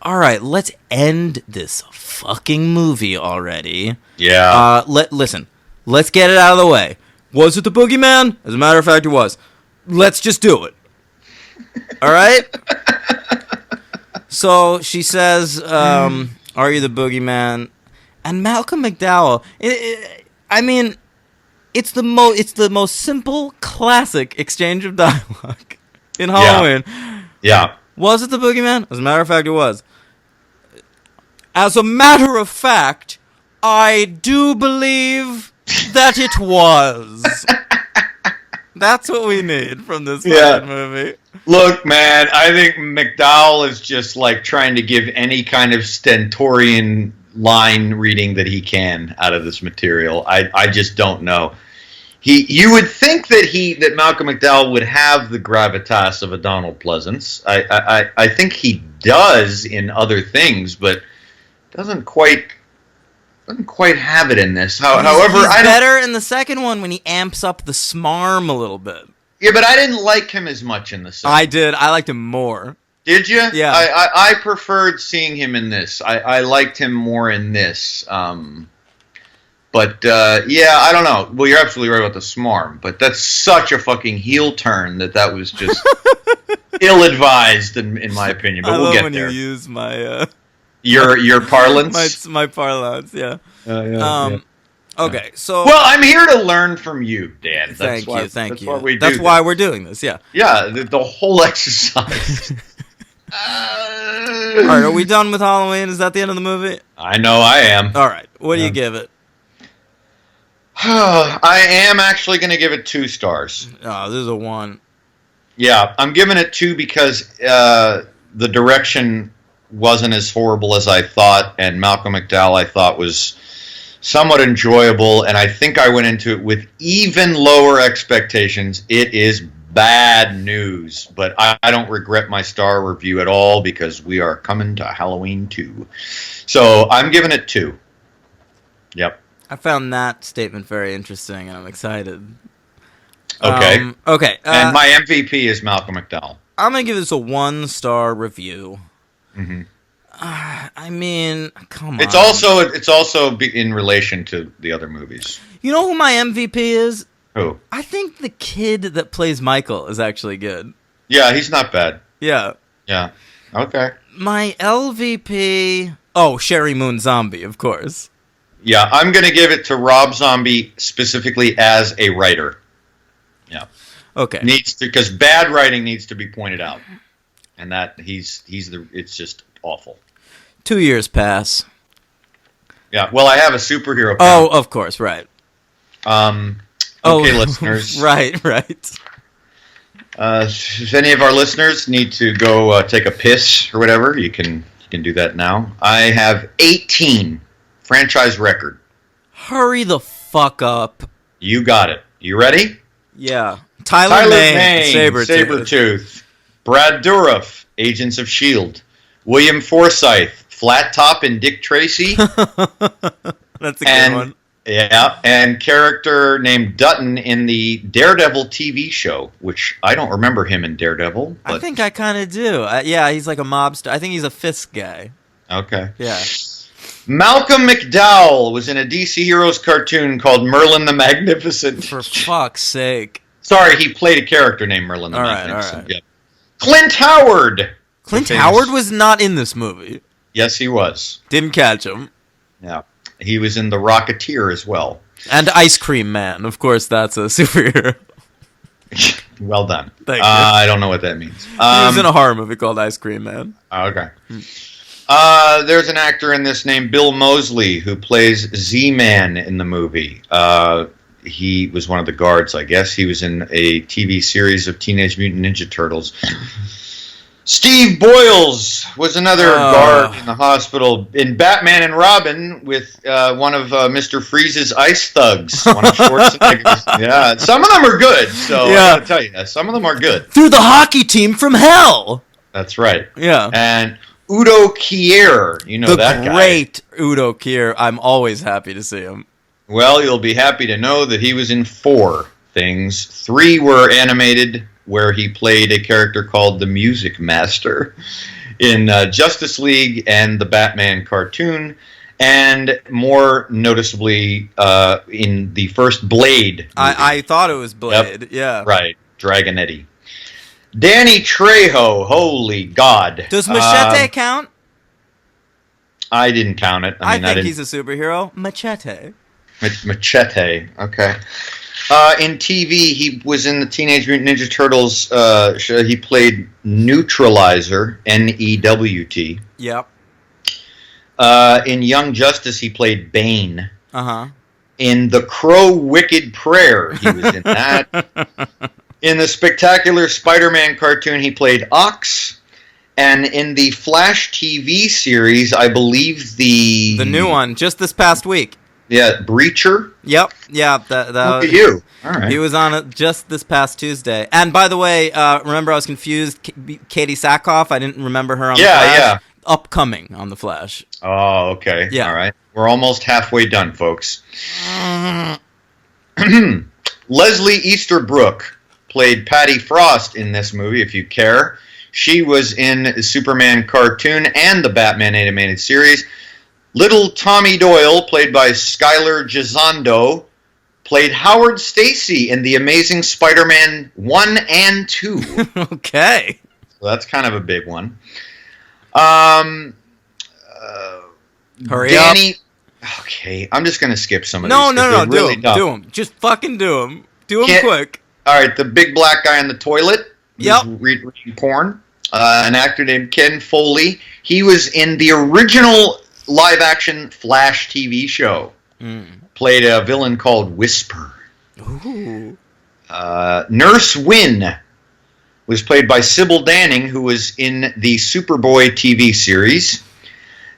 all right, let's end this fucking movie already. Yeah. Listen, let's get it out of the way. Was it the boogeyman? As a matter of fact, it was. let's just do it. All right? So she says, are you the boogeyman? And Malcolm McDowell, it's the most simple, classic exchange of dialogue in Halloween. Yeah. Was it the boogeyman? As a matter of fact, it was. As a matter of fact, I do believe that it was. That's what we need from this fucking movie. Look, man, I think McDowell is just like trying to give any kind of stentorian line reading that he can out of this material. I just don't know. You would think that Malcolm McDowell would have the gravitas of a Donald Pleasance. I think he does in other things, but doesn't quite have it in this. However, he's better in the second one when he amps up the smarm a little bit. Yeah, but I didn't like him as much in the second. I did. I liked him more. Did you? Yeah. I preferred seeing him in this. I liked him more in this. But I don't know. Well, you're absolutely right about the smarm, but that's such a fucking heel turn that was just ill-advised in my opinion. But we'll get there. I love when you use my your parlance. my parlance, yeah. Okay, so well, I'm here to learn from you, Dan. Thank you. That's why we do. That's why we're doing this. Yeah. Yeah, the whole exercise. All right, are we done with Halloween? Is that the end of the movie? I know I am. All right, what do you give it? I am actually going to give it 2 stars. Oh, this is a 1. Yeah, I'm giving it 2 because the direction wasn't as horrible as I thought, and Malcolm McDowell I thought was somewhat enjoyable, and I think I went into it with even lower expectations. It is bad news, but I don't regret my star review at all because we are coming to Halloween 2. So I'm giving it 2. Yep. I found that statement very interesting, and I'm excited. Okay. Okay. And my MVP is Malcolm McDowell. I'm going to give this a 1-star review. Mm-hmm. I mean, come on. It's also in relation to the other movies. You know who my MVP is? Who? I think the kid that plays Michael is actually good. Yeah, he's not bad. Yeah. Yeah. Okay. My LVP... Oh, Sherry Moon Zombie, of course. Yeah, I'm going to give it to Rob Zombie specifically as a writer. Yeah. Okay. Because bad writing needs to be pointed out. And that it's just awful. 2 years pass. Yeah, well, I have a superhero count. Oh, of course, right. Okay, listeners. Right. If any of our listeners need to go take a piss or whatever, you can do that now. I have 18 franchise record. Hurry the fuck up. You got it. You ready? Yeah. Tyler Mane, Sabretooth. Brad Dourif, Agents of S.H.I.E.L.D. William Forsythe, Flat Top and Dick Tracy. That's a good one. Yeah, and character named Dutton in the Daredevil TV show, which I don't remember him in Daredevil. But... I think I kind of do. Yeah, he's like a mobster. I think he's a Fisk guy. Okay. Yeah. Malcolm McDowell was in a DC Heroes cartoon called Merlin the Magnificent. For fuck's sake. Sorry, he played a character named Merlin the Magnificent. All right. Yep. Clint Howard. Clint Howard was not in this movie. Yes, he was. Didn't catch him. Yeah. He was in The Rocketeer as well. And Ice Cream Man. Of course, that's a superhero. Well done. Thank you. I don't know what that means. He was in a horror movie called Ice Cream Man. Okay. There's an actor in this named Bill Moseley who plays Z-Man in the movie. He was one of the guards, I guess. He was in a TV series of Teenage Mutant Ninja Turtles. Steve Boyles was another guard in the hospital in Batman and Robin with one of Mr. Freeze's ice thugs. One of Schwarzenegger's. Yeah, some of them are good. So I gotta tell you, some of them are good. Through the hockey team from hell. That's right. Yeah. And Udo Kier, you know that guy. The great Udo Kier. I'm always happy to see him. Well, you'll be happy to know that he was in 4 things. 3 were animated, where he played a character called the Music Master in Justice League and the Batman cartoon, and more noticeably in the first Blade movie. I thought it was Blade, yeah. Right. Dragonetti. Danny Trejo, holy God. Does Machete count? I didn't count it. I think he's a superhero. Machete. Machete, okay. In TV, he was in the Teenage Mutant Ninja Turtles show. He played Neutralizer, N-E-W-T. Yep. In Young Justice, he played Bane. Uh-huh. In The Crow Wicked Prayer, he was in that. In the Spectacular Spider-Man cartoon, he played Ox. And in the Flash TV series, I believe the new one, just this past week. Yeah, Breacher. Yep. Yeah. Look at you. All right. He was on it just this past Tuesday. And by the way, remember I was confused. Katie Sackhoff. I didn't remember her on the Flash. Yeah. Upcoming on the Flash. Oh, okay. Yeah. All right. We're almost halfway done, folks. Leslie Easterbrook played Patty Frost in this movie, if you care. She was in the Superman cartoon and the Batman animated series. Little Tommy Doyle, played by Skylar Gisondo, played Howard Stacy in The Amazing Spider-Man 1 and 2. Okay. So that's kind of a big one. Hurry up. Okay, I'm just going to skip some of No, these. do really them. Do them. Just fucking do them. Do them quick. All right, the big black guy in the toilet. Yep. Reading porn. An actor named Ken Foley. He was in the original live-action Flash TV show. Played a villain called Whisper. Ooh. Nurse Wynn was played by Sybil Danning, who was in the Superboy TV series.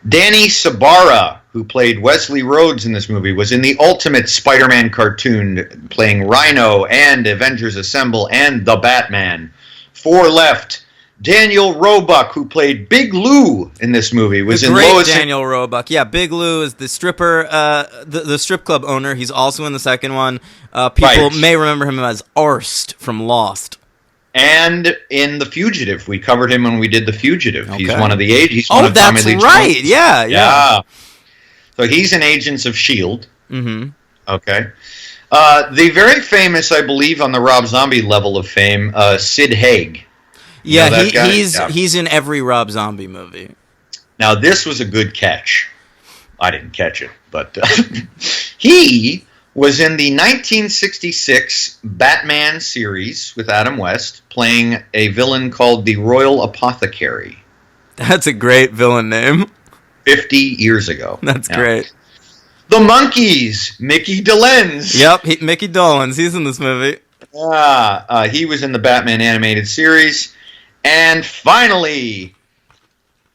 Danny Sabara, who played Wesley Rhodes in this movie, was in the Ultimate Spider-Man cartoon, playing Rhino and Avengers Assemble and the Batman. 4 left. Daniel Roebuck, who played Big Lou in this movie, was the in great Lois. Daniel Roebuck. Yeah, Big Lou is the stripper, the strip club owner. He's also in the second one. People may remember him as Arst from Lost. And in The Fugitive. We covered him when we did The Fugitive. Okay. He's one of the agents. Oh, that's right. Yeah. So he's in Agents of S.H.I.E.L.D. Mm-hmm. Okay. The very famous, I believe, on the Rob Zombie level of fame, Sid Haig. Yeah, you know that guy? he's in every Rob Zombie movie. Now, this was a good catch. I didn't catch it, but he was in the 1966 Batman series with Adam West, playing a villain called the Royal Apothecary. That's a great villain name. 50 years ago. That's great. The Monkees, Mickey Dolenz. Yep, Mickey Dolenz. He's in this movie. He was in the Batman animated series. And finally,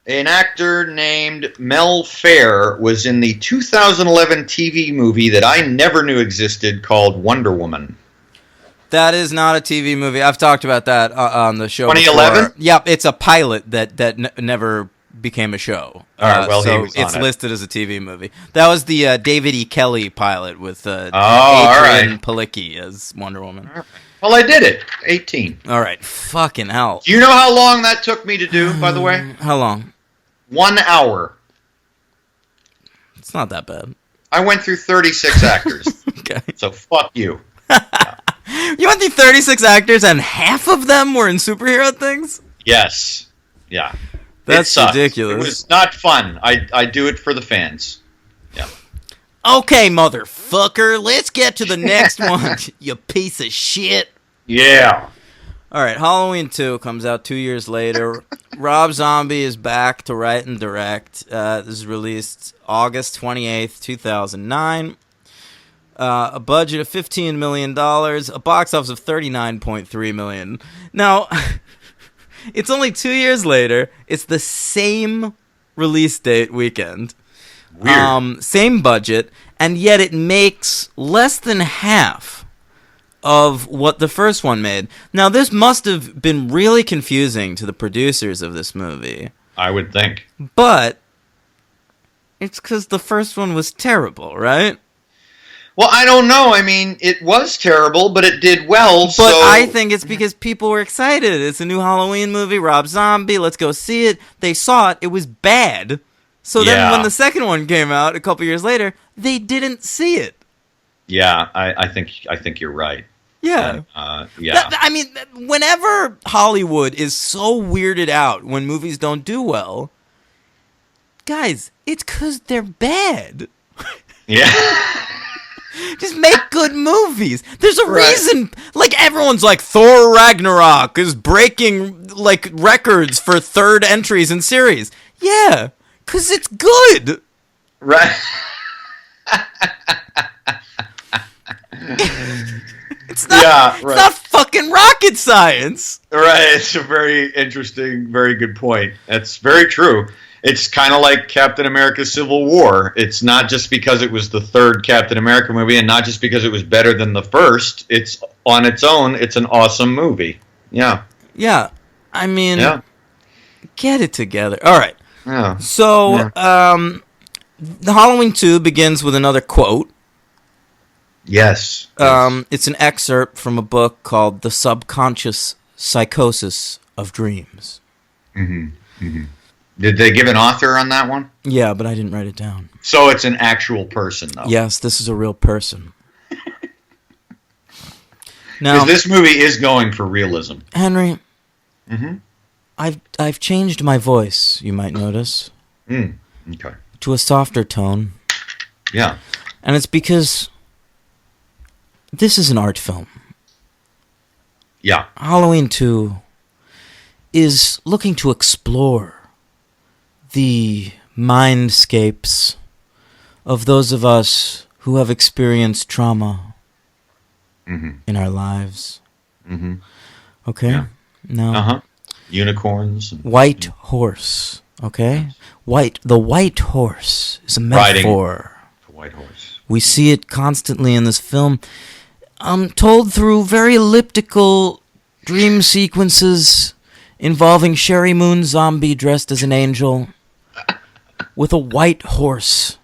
an actor named Mel Fair was in the 2011 TV movie that I never knew existed called Wonder Woman. That is not a TV movie. I've talked about that on the show 2011? Yep, it's a pilot that never became a show. All right, well, so he was on it's it. listed as a TV movie. That was the David E. Kelly pilot with Adrian Palicki as Wonder Woman. All right. Well, I did it. 18. All right, fucking hell. Do you know how long that took me to do, by the way? How long? 1 hour. It's not that bad. I went through 36 actors. Okay. So fuck you. You went through 36 actors and half of them were in superhero things? Yes. Yeah. That's ridiculous. It was not fun. I do it for the fans. Yeah. Okay, motherfucker, let's get to the next one, you piece of shit. Yeah. All right, Halloween 2 comes out 2 years later. Rob Zombie is back to write and direct. This is released August 28th, 2009. A budget of $15 million, a box office of $39.3 million. Now, it's only 2 years later. It's the same release date weekend. Weird. Same budget, and yet it makes less than half of what the first one made. Now, this must have been really confusing to the producers of this movie. I would think. But it's because the first one was terrible, right? Well, I don't know. I mean, it was terrible, but it did well. But I think it's because people were excited. It's a new Halloween movie, Rob Zombie. Let's go see it. They saw it. It was bad. So then when the second one came out a couple years later, they didn't see it. Yeah, I think you're right. Yeah. Yeah. I mean, whenever Hollywood is so weirded out when movies don't do well, guys, it's because they're bad. Yeah. Just make good movies. There's a Right. reason. Like, everyone's like, Thor Ragnarok is breaking, like, records for third entries in series. Yeah, because it's good. Right. It's not, Yeah, it's right. not fucking rocket science. Right. It's a very interesting, very good point. That's very true. It's kind of like Captain America Civil War. It's not just because it was the third Captain America movie and not just because it was better than the first. It's on its own. It's an awesome movie. Yeah. Yeah, I mean, Yeah. get it together. All right. Yeah. So, the Halloween 2 begins with another quote. Yes. It's an excerpt from a book called The Subconscious Psychosis of Dreams. Did they give an author on that one? Yeah, but I didn't write it down. So it's an actual person, though. Yes, this is a real person. Now, Because this movie is going for realism. Henry, Mm-hmm. I've changed my voice, you might notice, Okay. to a softer tone. Yeah. And it's because this is an art film. Yeah. Halloween 2 is looking to explore the mindscapes of those of us who have experienced trauma in our lives. Mm-hmm. Okay? Yeah. Now, Uh-huh. Unicorns. White horse. Okay? The white horse is a metaphor. The white horse. We see it constantly in this film, told through very elliptical dream sequences involving Sherry Moon Zombie dressed as an angel with a white horse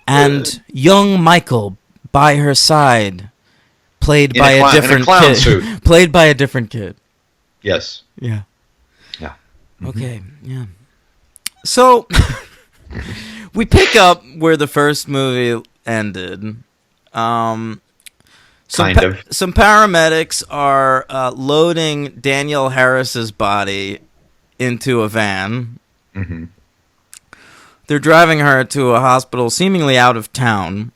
and young Michael by her side, played by a in a different clown kid. suit. Played by a different kid. Yes. Yeah. Yeah. Okay, yeah. So, we pick up where the first movie ended. Some Kind of. Some paramedics are loading Danielle Harris's body into a van. Mm-hmm. They're driving her to a hospital seemingly out of town.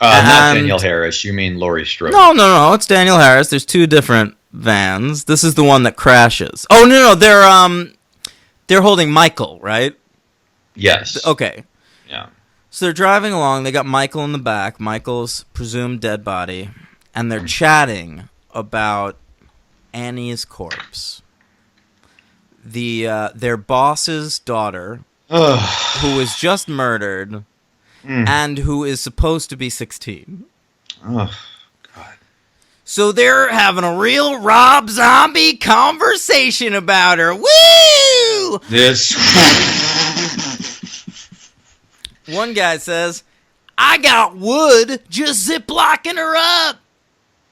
Not And- Danielle Harris. You mean Laurie Strode. No, it's Danielle Harris. There's two different vans. This is the one that crashes. Oh, no, they're holding Michael, right? Yes. Okay. Yeah. So they're driving along. They got Michael in the back, Michael's presumed dead body, and they're chatting about Annie's corpse. Their boss's daughter, who was just murdered, and who is supposed to be 16. Oh, So they're having a real Rob Zombie conversation about her. Woo! this. One guy says, I got wood just zip-locking her up.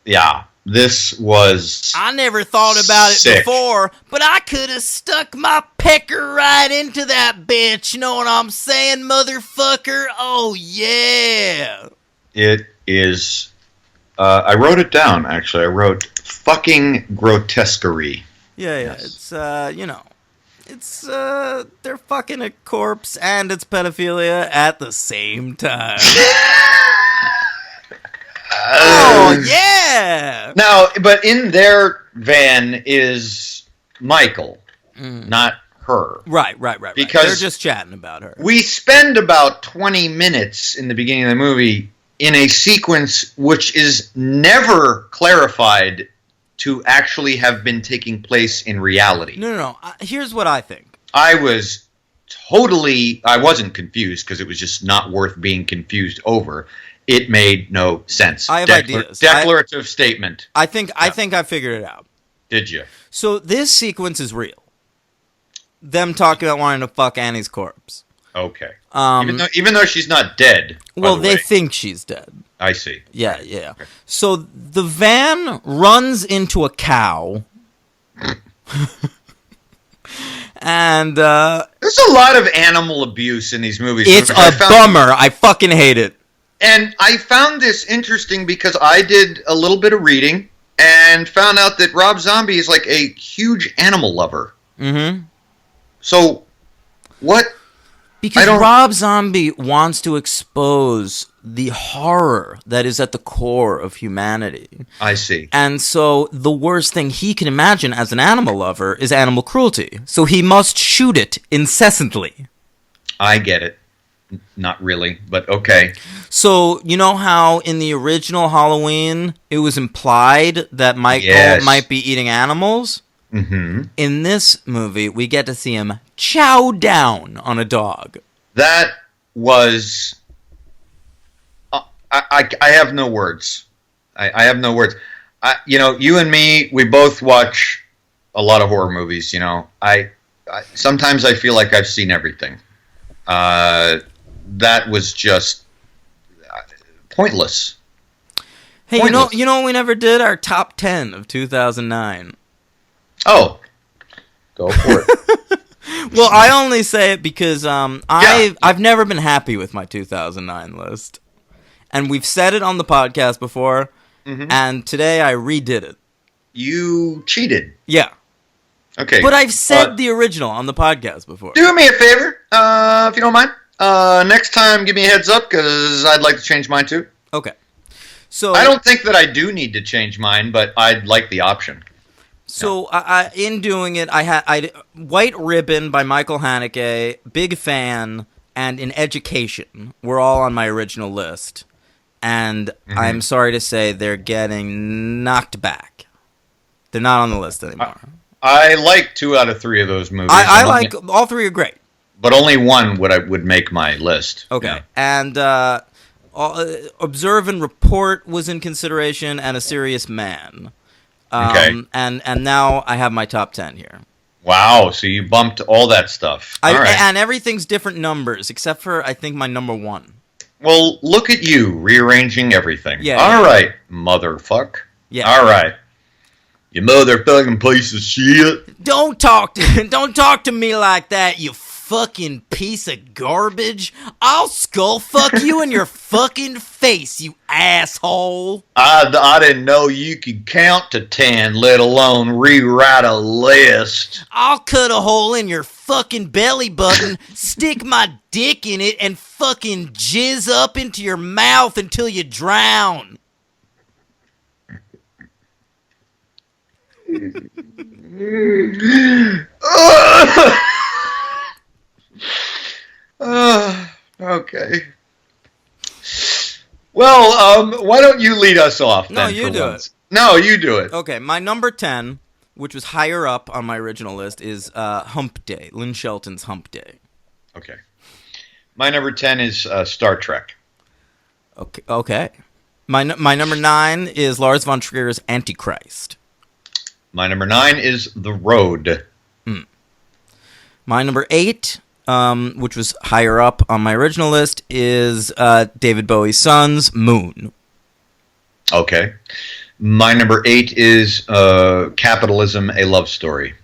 Yeah. This was. I never thought about it Sick. before, but I could have stuck my pecker right into that bitch. You know what I'm saying, motherfucker? Oh, yeah. It is. I wrote it down, actually. I wrote fucking grotesquerie. Yeah. Yes. It's, they're fucking a corpse and it's pedophilia at the same time. Oh, yeah. Now, but in their van is Michael, not her. Right. Because- they're just chatting about her. We spend about 20 minutes in the beginning of the movie in a sequence which is never clarified to actually have been taking place in reality. No. Here's what I think. I wasn't confused because it was just not worth being confused over. It made no sense. I have ideas. Declarative statement. I think I figured it out. Did you? So this sequence is real. Them talking about wanting to fuck Annie's corpse. Okay. Even though she's not dead. by Well, the they way. think she's dead. I see. Yeah. So the van runs into a cow. And There's a lot of animal abuse in these movies. it's which I a found- bummer. I fucking hate it. And I found this interesting because I did a little bit of reading, and found out that Rob Zombie is like a huge animal lover. Mm-hmm. So, what? Because Rob Zombie wants to expose the horror that is at the core of humanity. I see. And so the worst thing he can imagine as an animal lover is animal cruelty. So he must shoot it incessantly. I get it. Not really, but okay. So, you know how in the original Halloween, it was implied that Michael might be eating animals? Mm-hmm. In this movie, we get to see him chow down on a dog. That was... I have no words. I have no words. You and me, we both watch a lot of horror movies, I sometimes I feel like I've seen everything. That was just pointless. Hey, pointless. you know what we never did? Our top 10 of 2009. Oh, go for it. Well, I only say it because I've never been happy with my 2009 list. And we've said it on the podcast before, and today I redid it. You cheated. Yeah. Okay. But I've said the original on the podcast before. Do me a favor, if you don't mind. Next time, give me a heads up, because I'd like to change mine too. Okay. So I don't think that I do need to change mine, but I'd like the option. So in doing it, I had White Ribbon by Michael Haneke, big fan, and In Education were all on my original list. And I'm sorry to say they're getting knocked back. They're not on the list anymore. I like 2 out of 3 of those movies. I like all 3 are great, but only one would make my list. Okay, yeah. And Observe and Report was in consideration, and A Serious Man. Okay, and now I have my top 10 here. Wow, so you bumped all that stuff. All right. And everything's different numbers, except for I think my number 1. Well, look at you rearranging everything. Yeah. All right, motherfuck. Yeah. All right. You motherfucking piece of shit. Don't talk to me like that, you fucking piece of garbage. I'll skull fuck you in your fucking face, you asshole. I didn't know you could count to 10, let alone rewrite a list. I'll cut a hole in your fucking belly button, stick my dick in it, and fucking jizz up into your mouth until you drown. Okay. Well, why don't you lead us off then? No, you do it. No, you do it. Okay, my number 10, which was higher up on my original list, is Hump Day, Lynn Shelton's Hump Day. Okay. My number 10 is Star Trek. Okay. My number 9 is Lars von Trier's Antichrist. My number 9 is The Road. My number 8, which was higher up on my original list, is David Bowie's Son's Moon. Okay. My number 8 is Capitalism, A Love Story.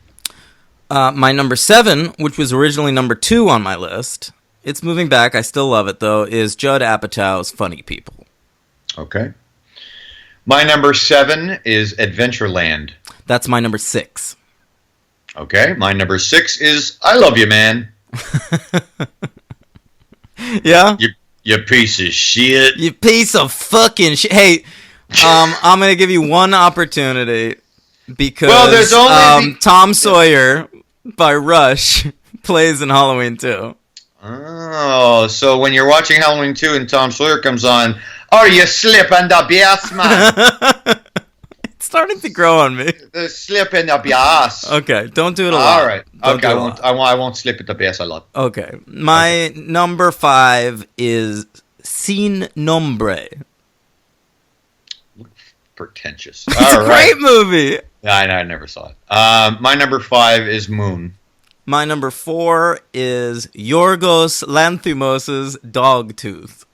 My number 7, which was originally number 2 on my list, it's moving back, I still love it though, is Judd Apatow's Funny People. Okay. My number 7 is Adventureland. That's my number 6. Okay. My number 6 is I Love You, Man. Yeah? You piece of shit. You piece of fucking shit. Hey, I'm going to give you one opportunity because there's only Tom Sawyer by Rush plays in Halloween 2. Oh, so when you're watching Halloween 2 and Tom Sawyer comes on, are you slipping the bass, man? It's starting to grow on me. The slip in the bass. Okay, don't do it a lot. All right. Okay, I won't slip it the bass a lot. Okay. My number 5 is Sin Nombre. Pretentious. It's a great movie. I never saw it. My number 5 is Moon. My number 4 is Yorgos Lanthimos' Dogtooth.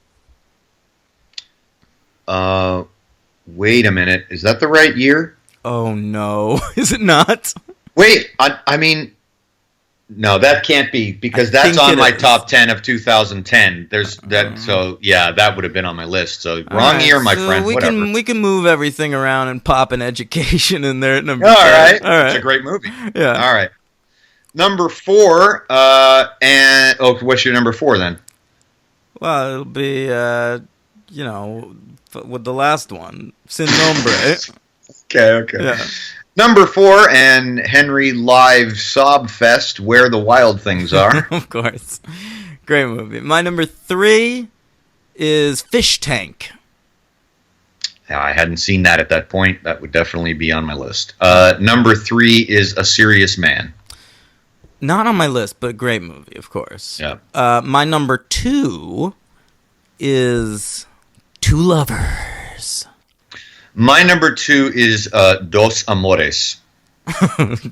Wait a minute. Is that the right year? Oh no, is it not? Wait, I mean, No, that can't be because I that's think on it my is. top 10 of 2010. There's that, so yeah, that would have been on my list. So All wrong right, year, my so friend. Whatever. we can move everything around and pop an education in there at number All 10. right, All right. it's a great movie. Yeah. All right, number 4. And oh, what's your number 4 then? Well, it'll be with the last one, Sin Nombre. Okay. Yeah. Number 4 and Henry Live Sob Fest, Where the Wild Things Are. Of course. Great movie. My number 3 is Fish Tank. I hadn't seen that at that point. That would definitely be on my list. Number 3 is A Serious Man. Not on my list, but a great movie, of course. Yeah. My number 2 is Two Lovers. My number 2 is Dos Amores.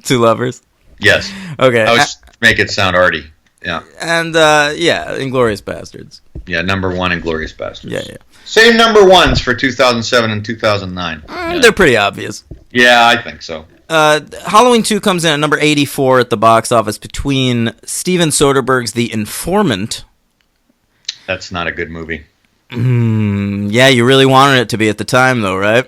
Two Lovers. Yes. Okay. I was make it sound arty. Yeah. And Inglourious Bastards. Yeah, number 1 Inglourious Bastards. Yeah. Same number 1s for 2007 and 2009. Yeah. They're pretty obvious. Yeah, I think so. Halloween 2 comes in at number 84 at the box office between Steven Soderbergh's The Informant. That's not a good movie. Yeah, you really wanted it to be at the time, though, right?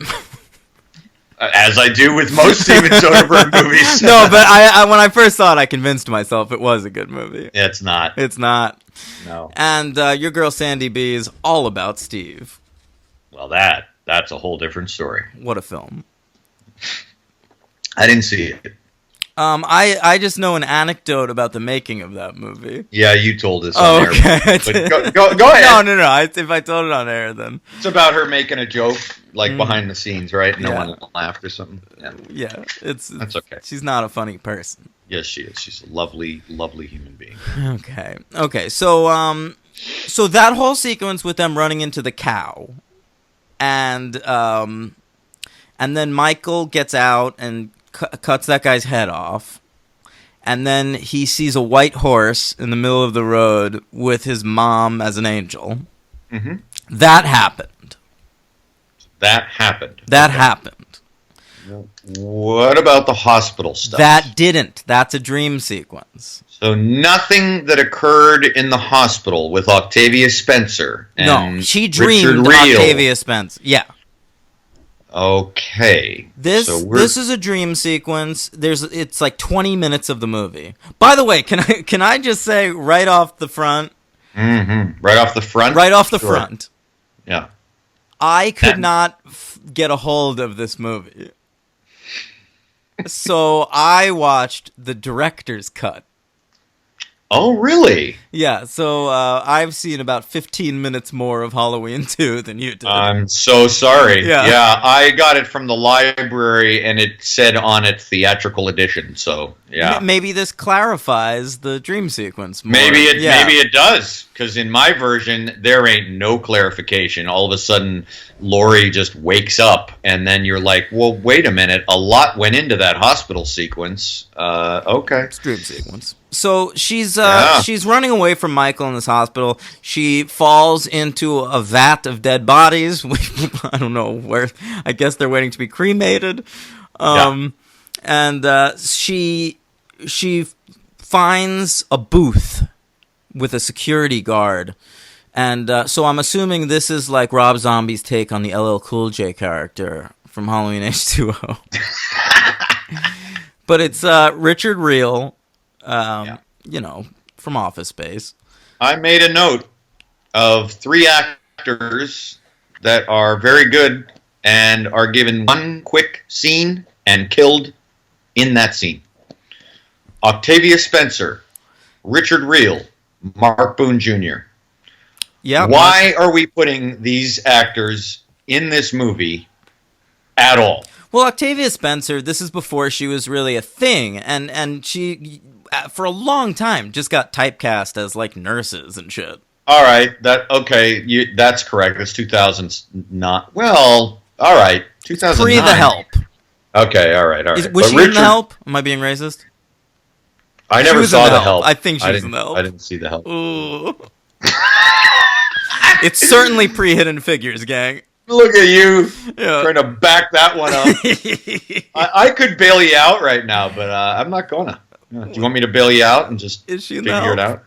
As I do with most Steven Soderbergh movies. No, but I when I first saw it, I convinced myself it was a good movie. It's not. It's not. No. And your girl Sandy B is all about Steve. Well, that's a whole different story. What a film. I didn't see it. I just know an anecdote about the making of that movie. Yeah, you told us Oh, on okay. air. But go ahead. No. If I told it on air, then It's about her making a joke, like behind the scenes, right? No Yeah. one laughed or something. Yeah. That's okay. She's not a funny person. Yes, she is. She's a lovely, lovely human being. Okay. So that whole sequence with them running into the cow, and then Michael gets out and cuts that guy's head off, and then he sees a white horse in the middle of the road with his mom as an angel. Mm-hmm. That happened. That happened. What about the hospital stuff? That didn't. That's a dream sequence. So nothing that occurred in the hospital with Octavia Spencer. And No, she dreamed Richard of Reel. Octavia Spencer. Yeah. Okay. This is a dream sequence. It's like 20 minutes of the movie. By the way, can I just say right off the front? Mm-hmm. Right off the front. Right off the Sure. front. Yeah. I could not get a hold of this movie, so I watched the director's cut. Oh, really? Yeah, so I've seen about 15 minutes more of Halloween 2 than you did. I'm so sorry. Yeah. I got it from the library, and it said on it theatrical edition. So yeah, Maybe this clarifies the dream sequence more. maybe Yeah. it does, because in my version there ain't no clarification. All of a sudden, Laurie just wakes up, and then you're like, well, wait a minute, a lot went into that hospital sequence. Okay. It's dream sequence. So she's running away from Michael in this hospital. She falls into a vat of dead bodies. I don't know where. I guess they're waiting to be cremated. And she finds a booth with a security guard. And so I'm assuming this is like Rob Zombie's take on the LL Cool J character from Halloween H2O. But it's Richard Reel. From Office Space. I made a note of 3 actors that are very good and are given one quick scene and killed in that scene. Octavia Spencer, Richard Reel, Mark Boone Jr. Yeah. Why are we putting these actors in this movie at all? Well, Octavia Spencer, this is before she was really a thing, and she, for a long time, just got typecast as, like, nurses and shit. All right, that's correct. It's 2009. Well, all right, 2009. Pre The Help. Okay, all right. Was she in The Help? Am I being racist? I never saw The Help. I think she was in The Help. I didn't see The Help. Ooh. It's certainly pre-Hidden Figures, gang. Look at you trying to back that one up. I could bail you out right now, but I'm not gonna. Yeah. Do you want me to bail you out and just Is she in the figure it Help? out?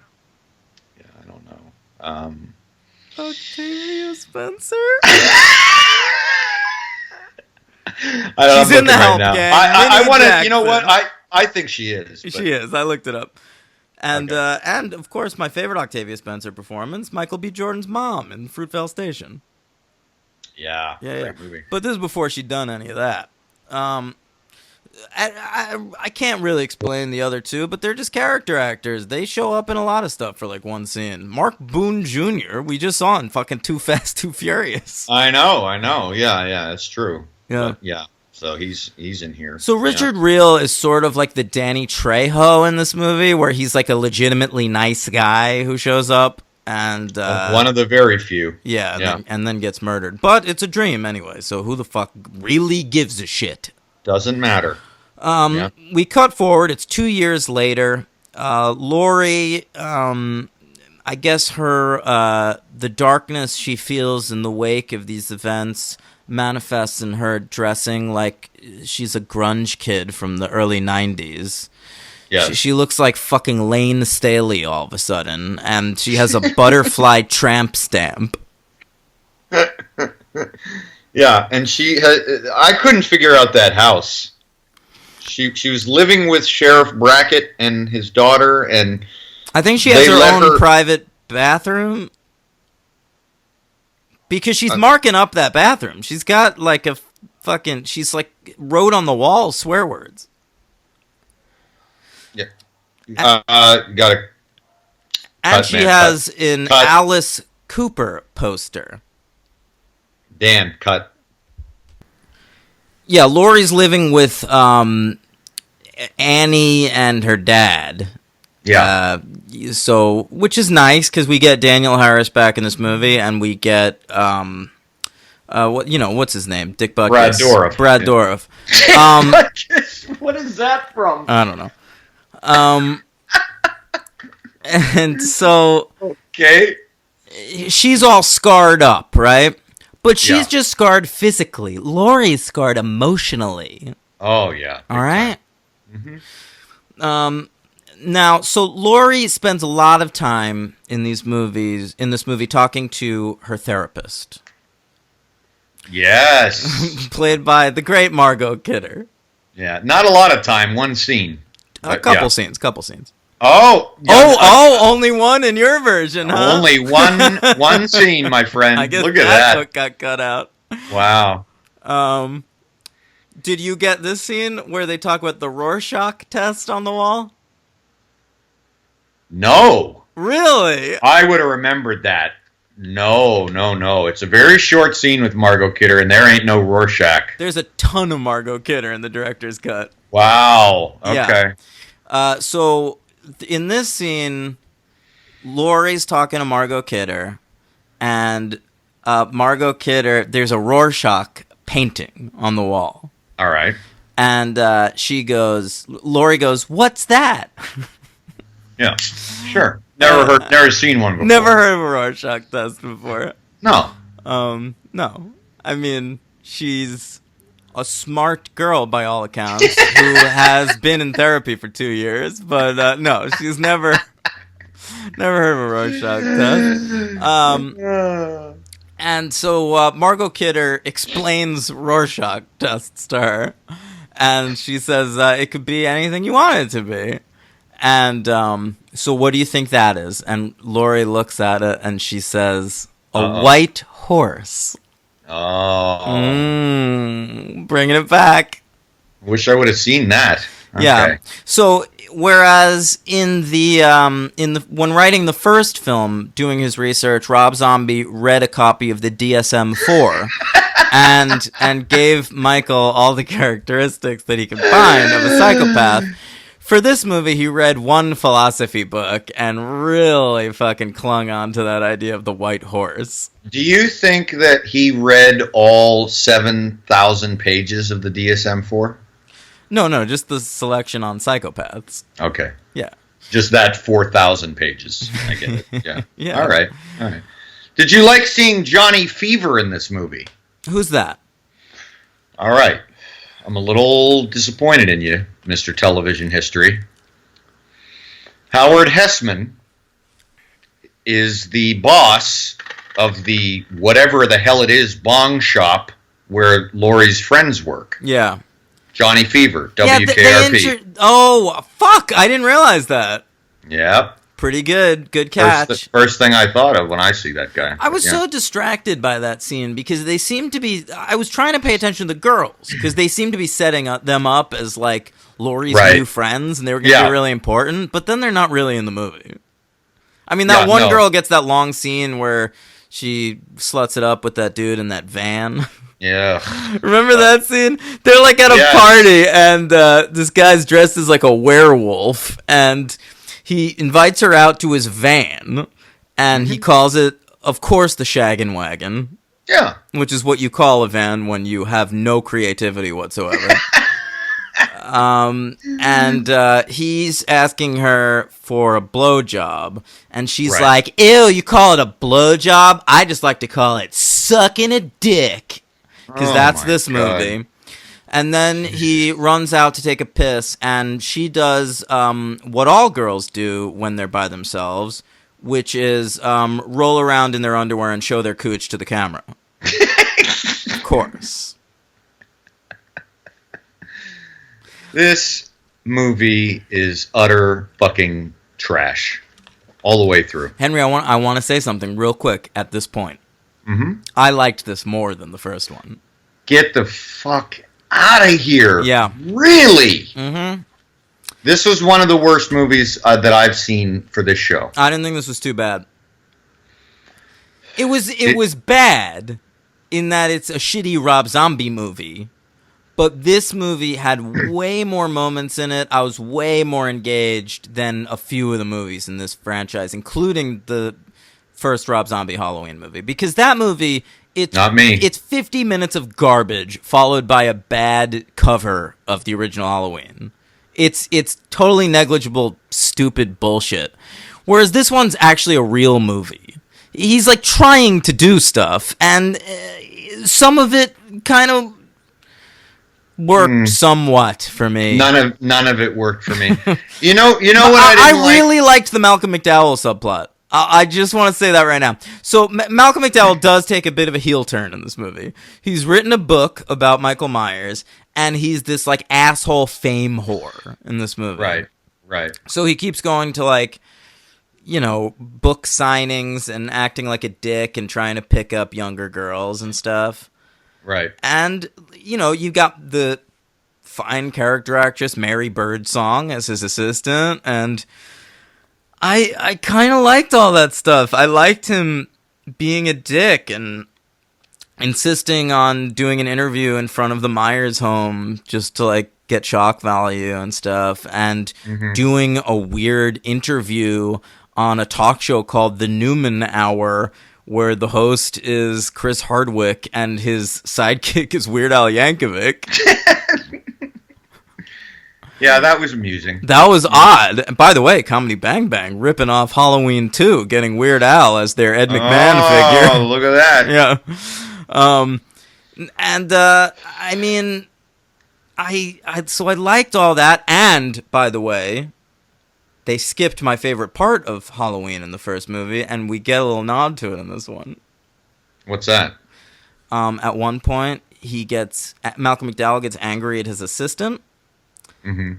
Yeah, I don't know. Octavia Spencer? I'm She's in the looking Help, now. gang. I Minnie want to. You know what? Jackson. I think she is. But, She is. I looked it up. And Okay. and of course, my favorite Octavia Spencer performance, Michael B. Jordan's mom in Fruitvale Station. Yeah. Yeah, Great movie. But this is before she'd done any of that. I can't really explain the other two, but they're just character actors. They show up in a lot of stuff for like one scene. Mark Boone Jr. we just saw in fucking Too Fast, Too Furious. I know. Yeah, it's true. Yeah. But, yeah. So he's in here. So Richard Reel is sort of like the Danny Trejo in this movie, where he's like a legitimately nice guy who shows up and One of the very few. yeah. And then gets murdered. But it's a dream anyway, so who the fuck really gives a shit? Doesn't matter. Yeah. We cut forward. It's 2 years later. Lori, I guess her the darkness she feels in the wake of these events manifests in her dressing like she's a grunge kid from the early 90s. Yes. She looks like fucking Lane Staley all of a sudden, and she has a butterfly tramp stamp. Yeah, and I couldn't figure out that house. She was living with Sheriff Brackett and his daughter, and I think she has They her let own her- private bathroom because she's marking up that bathroom. She's got like a fucking. She's like wrote on the wall swear words. yeah, got to And Cut, she man, has an Cut. Alice Cooper poster. Dan cut. Yeah, Lori's living with Annie and her dad. Yeah, So, which is nice because we get Daniel Harris back in this movie, and we get what's his name? Dick Buckus. Brad Dourif. Brad Yeah. Dourif. what is that from? I don't know. And so Okay. she's all scarred up, right? But she's Yeah. just scarred physically. Lori's scarred emotionally. Oh yeah. All right. Now, so Lori spends a lot of time in this movie, talking to her therapist, Yes. played by the great Margot Kidder. Yeah. Not a lot of time. One scene. A But, couple yeah. scenes. Oh. yeah, Only one in your version, huh? Only one scene, my friend. I guess Look at that that. hook got cut out. Wow. Did you get this scene where they talk about the Rorschach test on the wall? No. Really? I would have remembered that. No. It's a very short scene with Margot Kidder, and there ain't no Rorschach. There's a ton of Margot Kidder in the director's cut. Wow. Yeah. Okay. So in this scene, Lori's talking to Margot Kidder, and Margot Kidder, there's a Rorschach painting on the wall. All right. And Lori goes, "What's that?" Yeah. Sure. Never seen one before. Never heard of a Rorschach test before. No. No. I mean, she's a smart girl by all accounts who has been in therapy for 2 years, but no, she's never heard of a Rorschach test. And so Margot Kidder explains Rorschach tests to her, and she says it could be anything you want it to be. And so what do you think that is? And Lori looks at it, and she says, a white horse. Oh. Bringing it back. Wish I would have seen that. Okay. Yeah. So whereas in the when writing the first film, doing his research, Rob Zombie read a copy of the DSM-4 and gave Michael all the characteristics that he could find of a psychopath. For this movie, he read one philosophy book and really fucking clung on to that idea of the white horse. Do you think that he read all 7,000 pages of the DSM-4? No, just the selection on psychopaths. Okay. Yeah. Just that 4,000 pages. I get it. Yeah. Yeah. All right. Did you like seeing Johnny Fever in this movie? Who's that? All right. I'm a little disappointed in you, Mr. Television History. Howard Hessman is the boss of the whatever the hell it is bong shop where Laurie's friends work. Yeah. Johnny Fever, Yeah, WKRP. oh, fuck! I didn't realize that. Yep. Pretty good. Good catch. First thing I thought of when I see that guy. I was so distracted by that scene because they seemed to be... I was trying to pay attention to the girls because they seemed to be setting them up as, like, Laurie's new friends, and they were going to be really important, but then they're not really in the movie. I mean, that one girl gets that long scene where she sluts it up with that dude in that van. Yeah. Remember that scene? They're, like, at a party, and this guy's dressed as, like, a werewolf, and he invites her out to his van, and he calls it, of course, the Shaggin' Wagon. Yeah. Which is what you call a van when you have no creativity whatsoever. And he's asking her for a blowjob, and she's like, ew, you call it a blowjob? I just like to call it sucking a dick. Because that's this movie. And then he runs out to take a piss, and she does what all girls do when they're by themselves, which is roll around in their underwear and show their cooch to the camera. Of course. This movie is utter fucking trash. All the way through. Henry, I want to say something real quick at this point. Mm-hmm. I liked this more than the first one. Get the fuck out of here. Yeah. Really? Mm-hmm. This was one of the worst movies that I've seen for this show. I didn't think this was too bad. It was bad in that it's a shitty Rob Zombie movie, but this movie had way more moments in it. I was way more engaged than a few of the movies in this franchise, including the first Rob Zombie Halloween movie, because that movie, Not me. It's 50 minutes of garbage followed by a bad cover of the original Halloween. It's totally negligible, stupid bullshit. Whereas this one's actually a real movie. He's like trying to do stuff, and some of it kind of worked somewhat for me. None of it worked for me. You know what I didn't really liked the Malcolm McDowell subplot. I just want to say that right now. So Malcolm McDowell does take a bit of a heel turn in this movie. He's written a book about Michael Myers, and he's this like asshole fame whore in this movie. Right. So he keeps going to like, you know, book signings and acting like a dick and trying to pick up younger girls and stuff. Right. And, you know, you got the fine character actress Mary Birdsong as his assistant, and I kind of liked all that stuff. I liked him being a dick and insisting on doing an interview in front of the Myers home just to, like, get shock value and stuff, and doing a weird interview on a talk show called The Newman Hour, where the host is Chris Hardwick and his sidekick is Weird Al Yankovic. Yeah, that was amusing. That was odd. And by the way, Comedy Bang Bang ripping off Halloween 2, getting Weird Al as their Ed McMahon figure. Oh, look at that. Yeah. I mean, so I liked all that. And, by the way, they skipped my favorite part of Halloween in the first movie, and we get a little nod to it in this one. What's that? At one point, Malcolm McDowell gets angry at his assistant,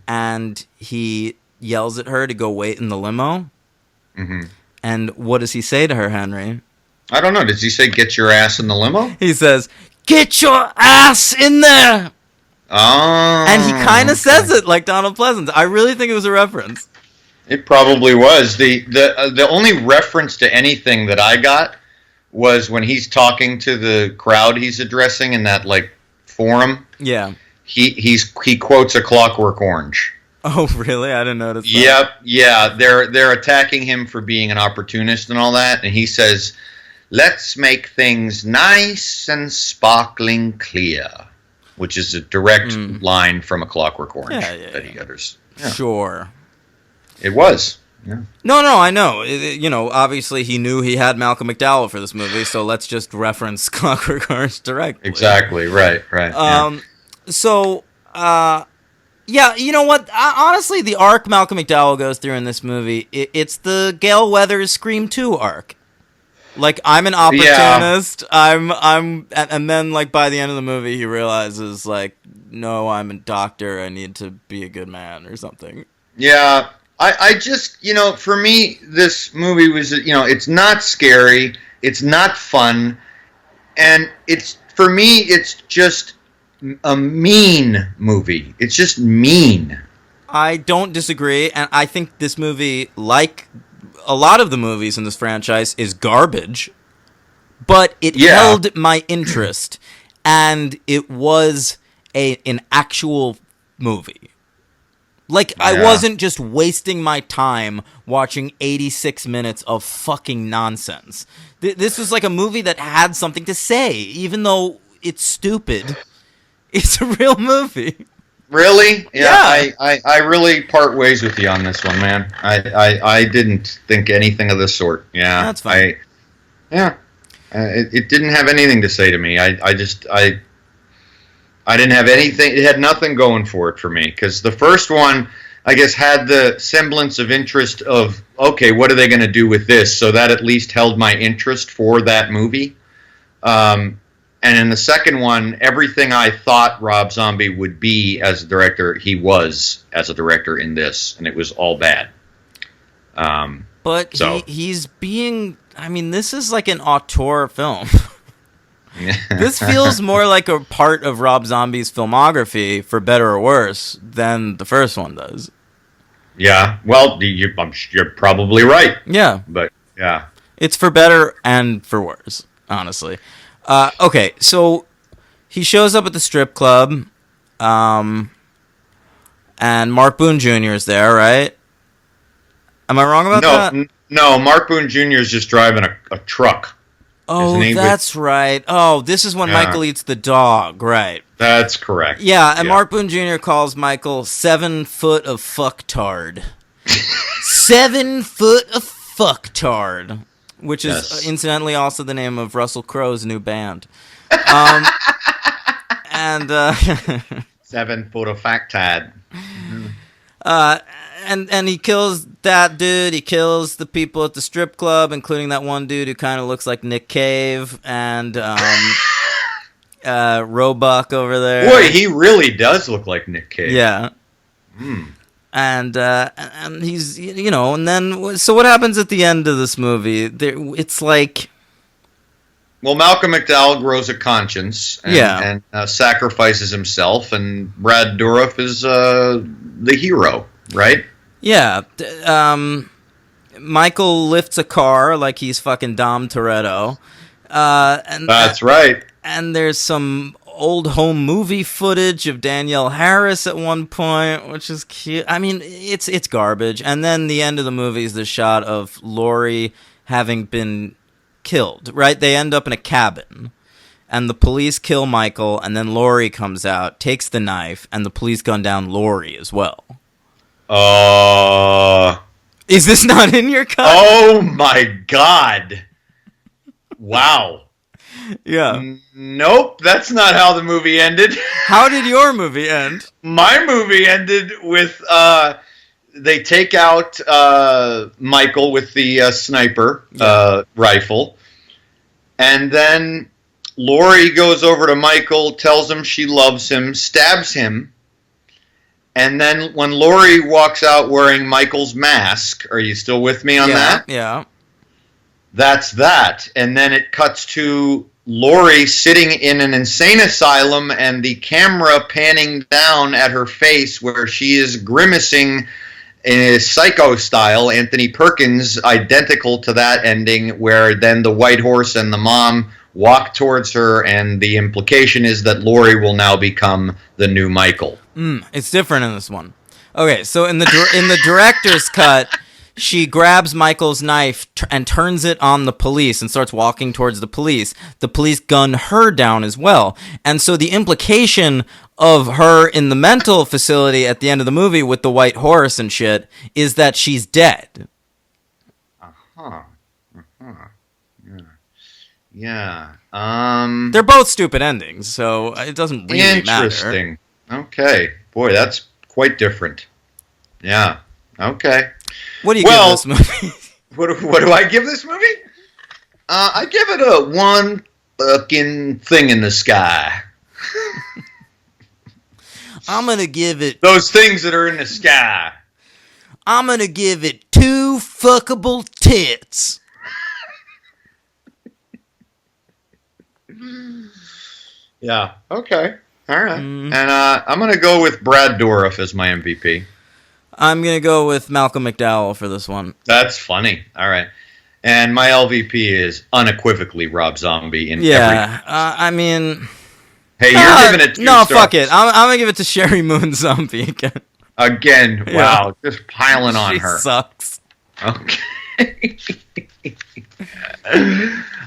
and he yells at her to go wait in the limo. And what does he say to her, Henry? I don't know. Does he say, get your ass in the limo? He says, get your ass in there! Oh. And he kind of says it like Donald Pleasance. I really think it was a reference. It probably was. The only reference to anything that I got was when he's talking to the crowd he's addressing in that like forum. Yeah. He quotes A Clockwork Orange. Oh, really? I didn't notice that. Yep. Yeah. They're attacking him for being an opportunist and all that, and he says, "Let's make things nice and sparkling clear," which is a direct line from A Clockwork Orange that he utters. Yeah. Sure. It was. Yeah. No, I know. You know, obviously he knew he had Malcolm McDowell for this movie, so let's just reference Clockwork Orange directly. Exactly. Right. So, Yeah, you know what? Honestly, the arc Malcolm McDowell goes through in this movie, it's the Gale Weathers Scream 2 arc. Like, I'm an Yeah, opportunist. And then like by the end of the movie, he realizes like, no, I'm a doctor. I need to be a good man or something. yeah. I just, for me, this movie was, it's not scary, it's not fun, and for me, it's just a mean movie. It's just mean. I don't disagree, and I think this movie, like a lot of the movies in this franchise, is garbage. But it Yeah, held my interest, and it was an actual movie. Like, I yeah. wasn't just wasting my time watching 86 minutes of fucking nonsense. This was like a movie that had something to say, even though it's stupid. It's a real movie. Really? Yeah, Yeah, I really part ways with you on this one, man. I didn't think anything of the sort. Yeah, that's fine. yeah. It didn't have anything to say to me. I didn't have anything. It had nothing going for it for me because the first one, I guess, had the semblance of interest of okay, what are they going to do with this? So that at least held my interest for that movie. And in the second one, everything I thought Rob Zombie would be as a director, he was as a director in this, and it was all bad. But So he's being. I mean, this is like an auteur film. This feels more like a part of Rob Zombie's filmography, for better or worse, than the first one does. yeah, well, you're probably right, Yeah, but yeah, it's for better and for worse, honestly. Okay, so he shows up at the strip club, um, and Mark Boone Jr. is there, right? Am I wrong about no, that? no, Mark Boone Jr. is just driving a truck, isn't Oh, he? that's right. Oh, this is when Yeah, Michael eats the dog, right? that's correct. Yeah, and Yeah, Mark Boone Jr. calls Michael 7 foot of fucktard. 7 foot of fucktard, which is yes, incidentally also the name of Russell Crowe's new band. Um, and 7 foot of factad. uh, and he kills that dude. He kills the people at the strip club, including that one dude who kind of looks like Nick Cave and Roebuck over there. Boy, he really does look like Nick Cage. Yeah. Hmm. And he's and then so what happens at the end of this movie? It's like Well, Malcolm McDowell grows a conscience and, yeah. sacrifices himself, and Brad Dourif is the hero, right? Yeah. Michael lifts a car like he's fucking Dom Toretto. That's right. And there's some old home movie footage of Danielle Harris at one point, which is cute. I mean, it's garbage. And then the end of the movie is the shot of Laurie having been killed, right? They end up in a cabin. And the police kill Michael, and then Laurie comes out, takes the knife, and the police gun down Laurie as well. Uh, Is this not in your cut? oh my God. Wow. Yeah. Nope, that's not how the movie ended. How did your movie end? My movie ended with they take out Michael with the sniper rifle, and then Laurie goes over to Michael, tells him she loves him, stabs him, and then when Laurie walks out wearing Michael's mask, are you still with me on that? Yeah. That's that. And then it cuts to Laurie sitting in an insane asylum and the camera panning down at her face where she is grimacing in a psycho style, Anthony Perkins, identical to that ending, where then the white horse and the mom walk towards her, and the implication is that Laurie will now become the new Michael. It's different in this one. Okay, so in the director's cut, she grabs Michael's knife and turns it on the police and starts walking towards the police. The police gun her down as well. And so the implication of her in the mental facility at the end of the movie with the white horse and shit is that she's dead. Huh. Yeah. They're both stupid endings, so it doesn't really matter. Interesting. Okay. Boy, that's quite different. Yeah. Okay. What do you Well- give this movie? What do I give this movie? I give it a 1 fucking thing in the sky. I'm gonna give it. Those things that are in the sky. I'm gonna give it 2 fuckable tits. Yeah. Okay. All right. Mm. And I'm gonna go with Brad Dourif as my MVP. I'm gonna go with Malcolm McDowell for this one. That's funny. All right. And my LVP is unequivocally Rob Zombie in every. Yeah, I mean, Hey, you're giving it 2 no, stars. fuck it. I'm gonna give it to Sherry Moon Zombie again. Again. Yeah. Wow. Just piling on She her. sucks. Okay.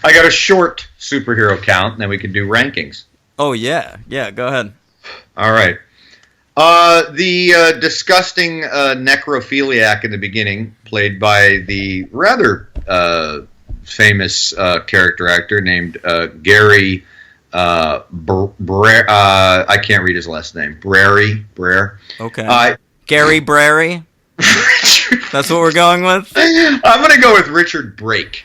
I got a short superhero count, and then we can do rankings. Oh yeah, go ahead. All right. The disgusting necrophiliac in the beginning, played by the rather famous character actor named Gary. I can't read his last name. Brer. Okay. Gary Brary. That's what we're going with. I'm going to go with Richard Brake.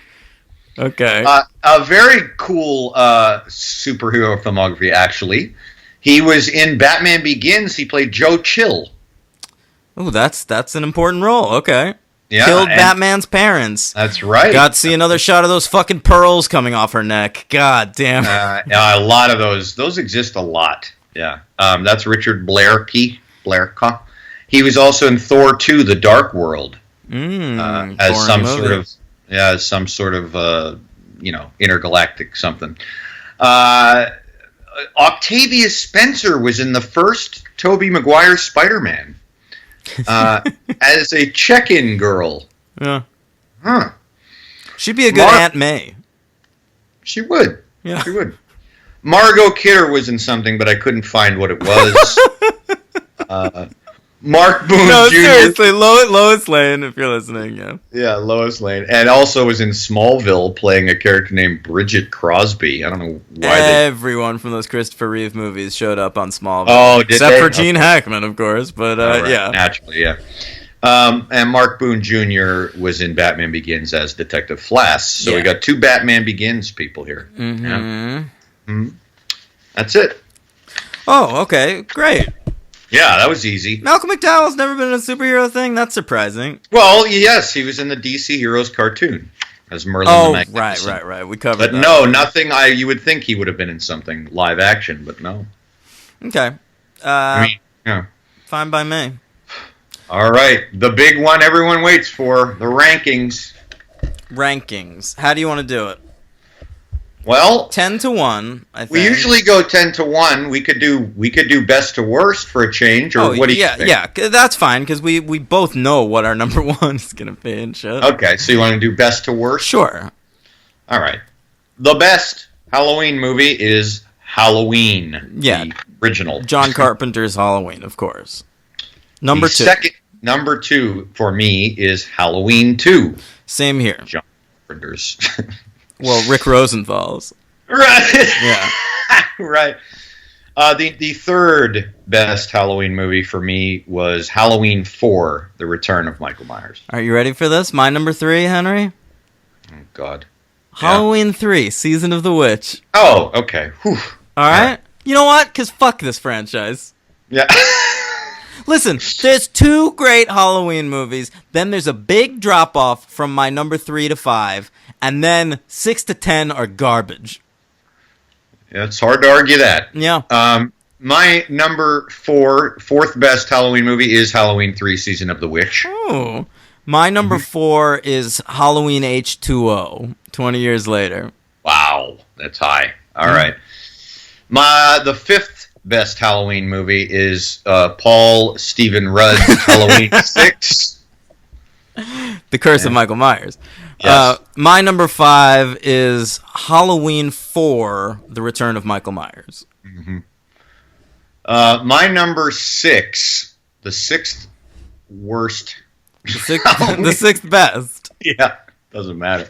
Okay. A very cool superhero filmography, actually. He was in Batman Begins. He played Joe Chill. Oh, that's an important role. Okay. Yeah, Killed and- Batman's parents. That's right. Got to see another shot of those fucking pearls coming off her neck. God damn. A lot of those. Those exist a lot. Yeah. That's Richard Blairkey. He was also in Thor 2: The Dark World as foreign some movie. sort of intergalactic something. Octavia Spencer was in the first Tobey Maguire Spider-Man as a check-in girl. Yeah. Huh. She'd be a good Mark- Aunt May. She would. Yeah. She would. Margot Kidder was in something, but I couldn't find what it was. Mark Boone No, Jr. seriously, Lois Lane, if you're listening, yeah. Yeah, Lois Lane. And also was in Smallville playing a character named Bridget Crosby. I don't know why Everyone from those Christopher Reeve movies showed up on Smallville. Oh, did Except they? for Gene Hackman, of course, but Right, yeah. Naturally, yeah. And Mark Boone Jr. was in Batman Begins as Detective Flass. So we Yeah. got 2 Batman Begins people here. Mm-hmm. Yeah. That's it. Oh, okay, great. Yeah, that was easy. Malcolm McDowell's never been in a superhero thing? That's surprising. Well, yes, he was in the DC Heroes cartoon as Merlin Oh, the right. Magnificent. We covered But that. no, nothing. You would think he would have been in something live action, but no. Okay. I mean, yeah. Fine by me. All right, the big one everyone waits for, the rankings. Rankings. How do you want to do it? Well, 10 to 1, I think. we usually go 10 to 1. We could do best to worst for a change, or what do you think? Yeah, that's fine, because we both know what our number 1 is going to be and shit. Okay, so you want to do best to worst? Sure. All right. The best Halloween movie is Halloween. Yeah. The original. John Carpenter's Halloween, of course. Number 2. Number 2 for me is Halloween 2. Same here. John Carpenter's. Well, Rick Rosenthal's. Right. Yeah. Right. The third best Halloween movie for me was Halloween 4: The Return of Michael Myers. Are you ready for this? My number 3, Henry? Oh, God. Halloween 3, Season of the Witch. Oh, okay. Whew. All right? You know what? Because fuck this franchise. Yeah. Listen, there's 2 great Halloween movies, then there's a big drop-off from my number 3 to 5, and then 6 to 10 are garbage. Yeah, it's hard to argue that. Yeah. My number fourth best Halloween movie is Halloween 3: Season of the Witch. Oh. My number 4 is Halloween H2O, 20 years later. Wow, that's high. All Mm-hmm. right. The fifth best Halloween movie is Paul Stephen Rudd's Halloween 6. The Curse of Michael Myers. Yes. My number 5 is Halloween 4, The Return of Michael Myers. My number 6, the sixth worst. The sixth best. Yeah, doesn't matter.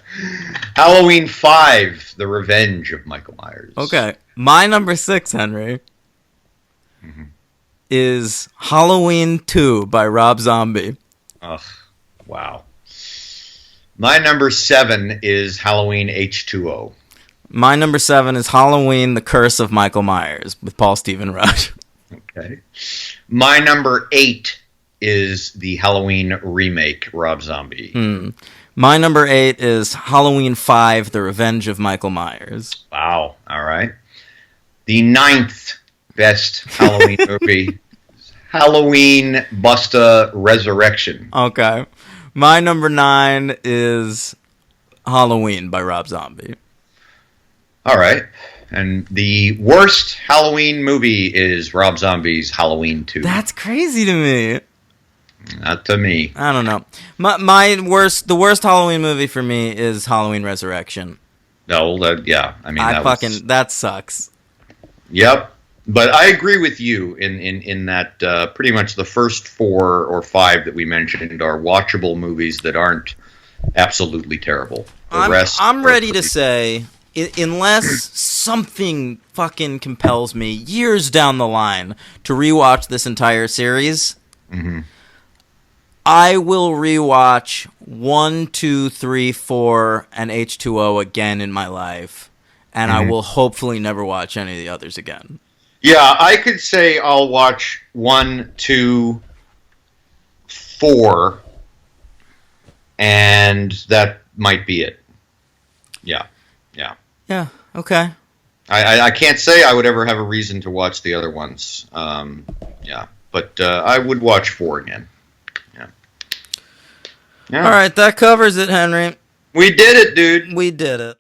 Halloween 5, The Revenge of Michael Myers. Okay. My number 6, Henry, is Halloween 2 by Rob Zombie. Ugh, wow. My number 7 is Halloween H2O. My number 7 is Halloween: The Curse of Michael Myers with Paul Stephen Rudd. Okay. My number 8 is the Halloween remake, Rob Zombie. My number 8 is Halloween 5: The Revenge of Michael Myers. Wow. All right. The 9th best Halloween movie is Halloween Busta Resurrection. Okay. My number 9 is Halloween by Rob Zombie. All right. And the worst Halloween movie is Rob Zombie's Halloween 2. That's crazy to me. Not to me. I don't know. The worst Halloween movie for me is Halloween Resurrection. No, yeah. I mean, that sucks. Yep. But I agree with you in that pretty much the first 4 or 5 that we mentioned are watchable movies that aren't absolutely terrible. I'm ready to say, unless something fucking compels me years down the line to rewatch this entire series, I will rewatch 1, 2, 3, 4, and H2O again in my life, and I will hopefully never watch any of the others again. Yeah, I could say I'll watch 1, 2, 4, and that might be it. Yeah. Yeah, okay. I can't say I would ever have a reason to watch the other ones. But I would watch 4 again. Yeah. All right, that covers it, Henry. We did it, dude. We did it.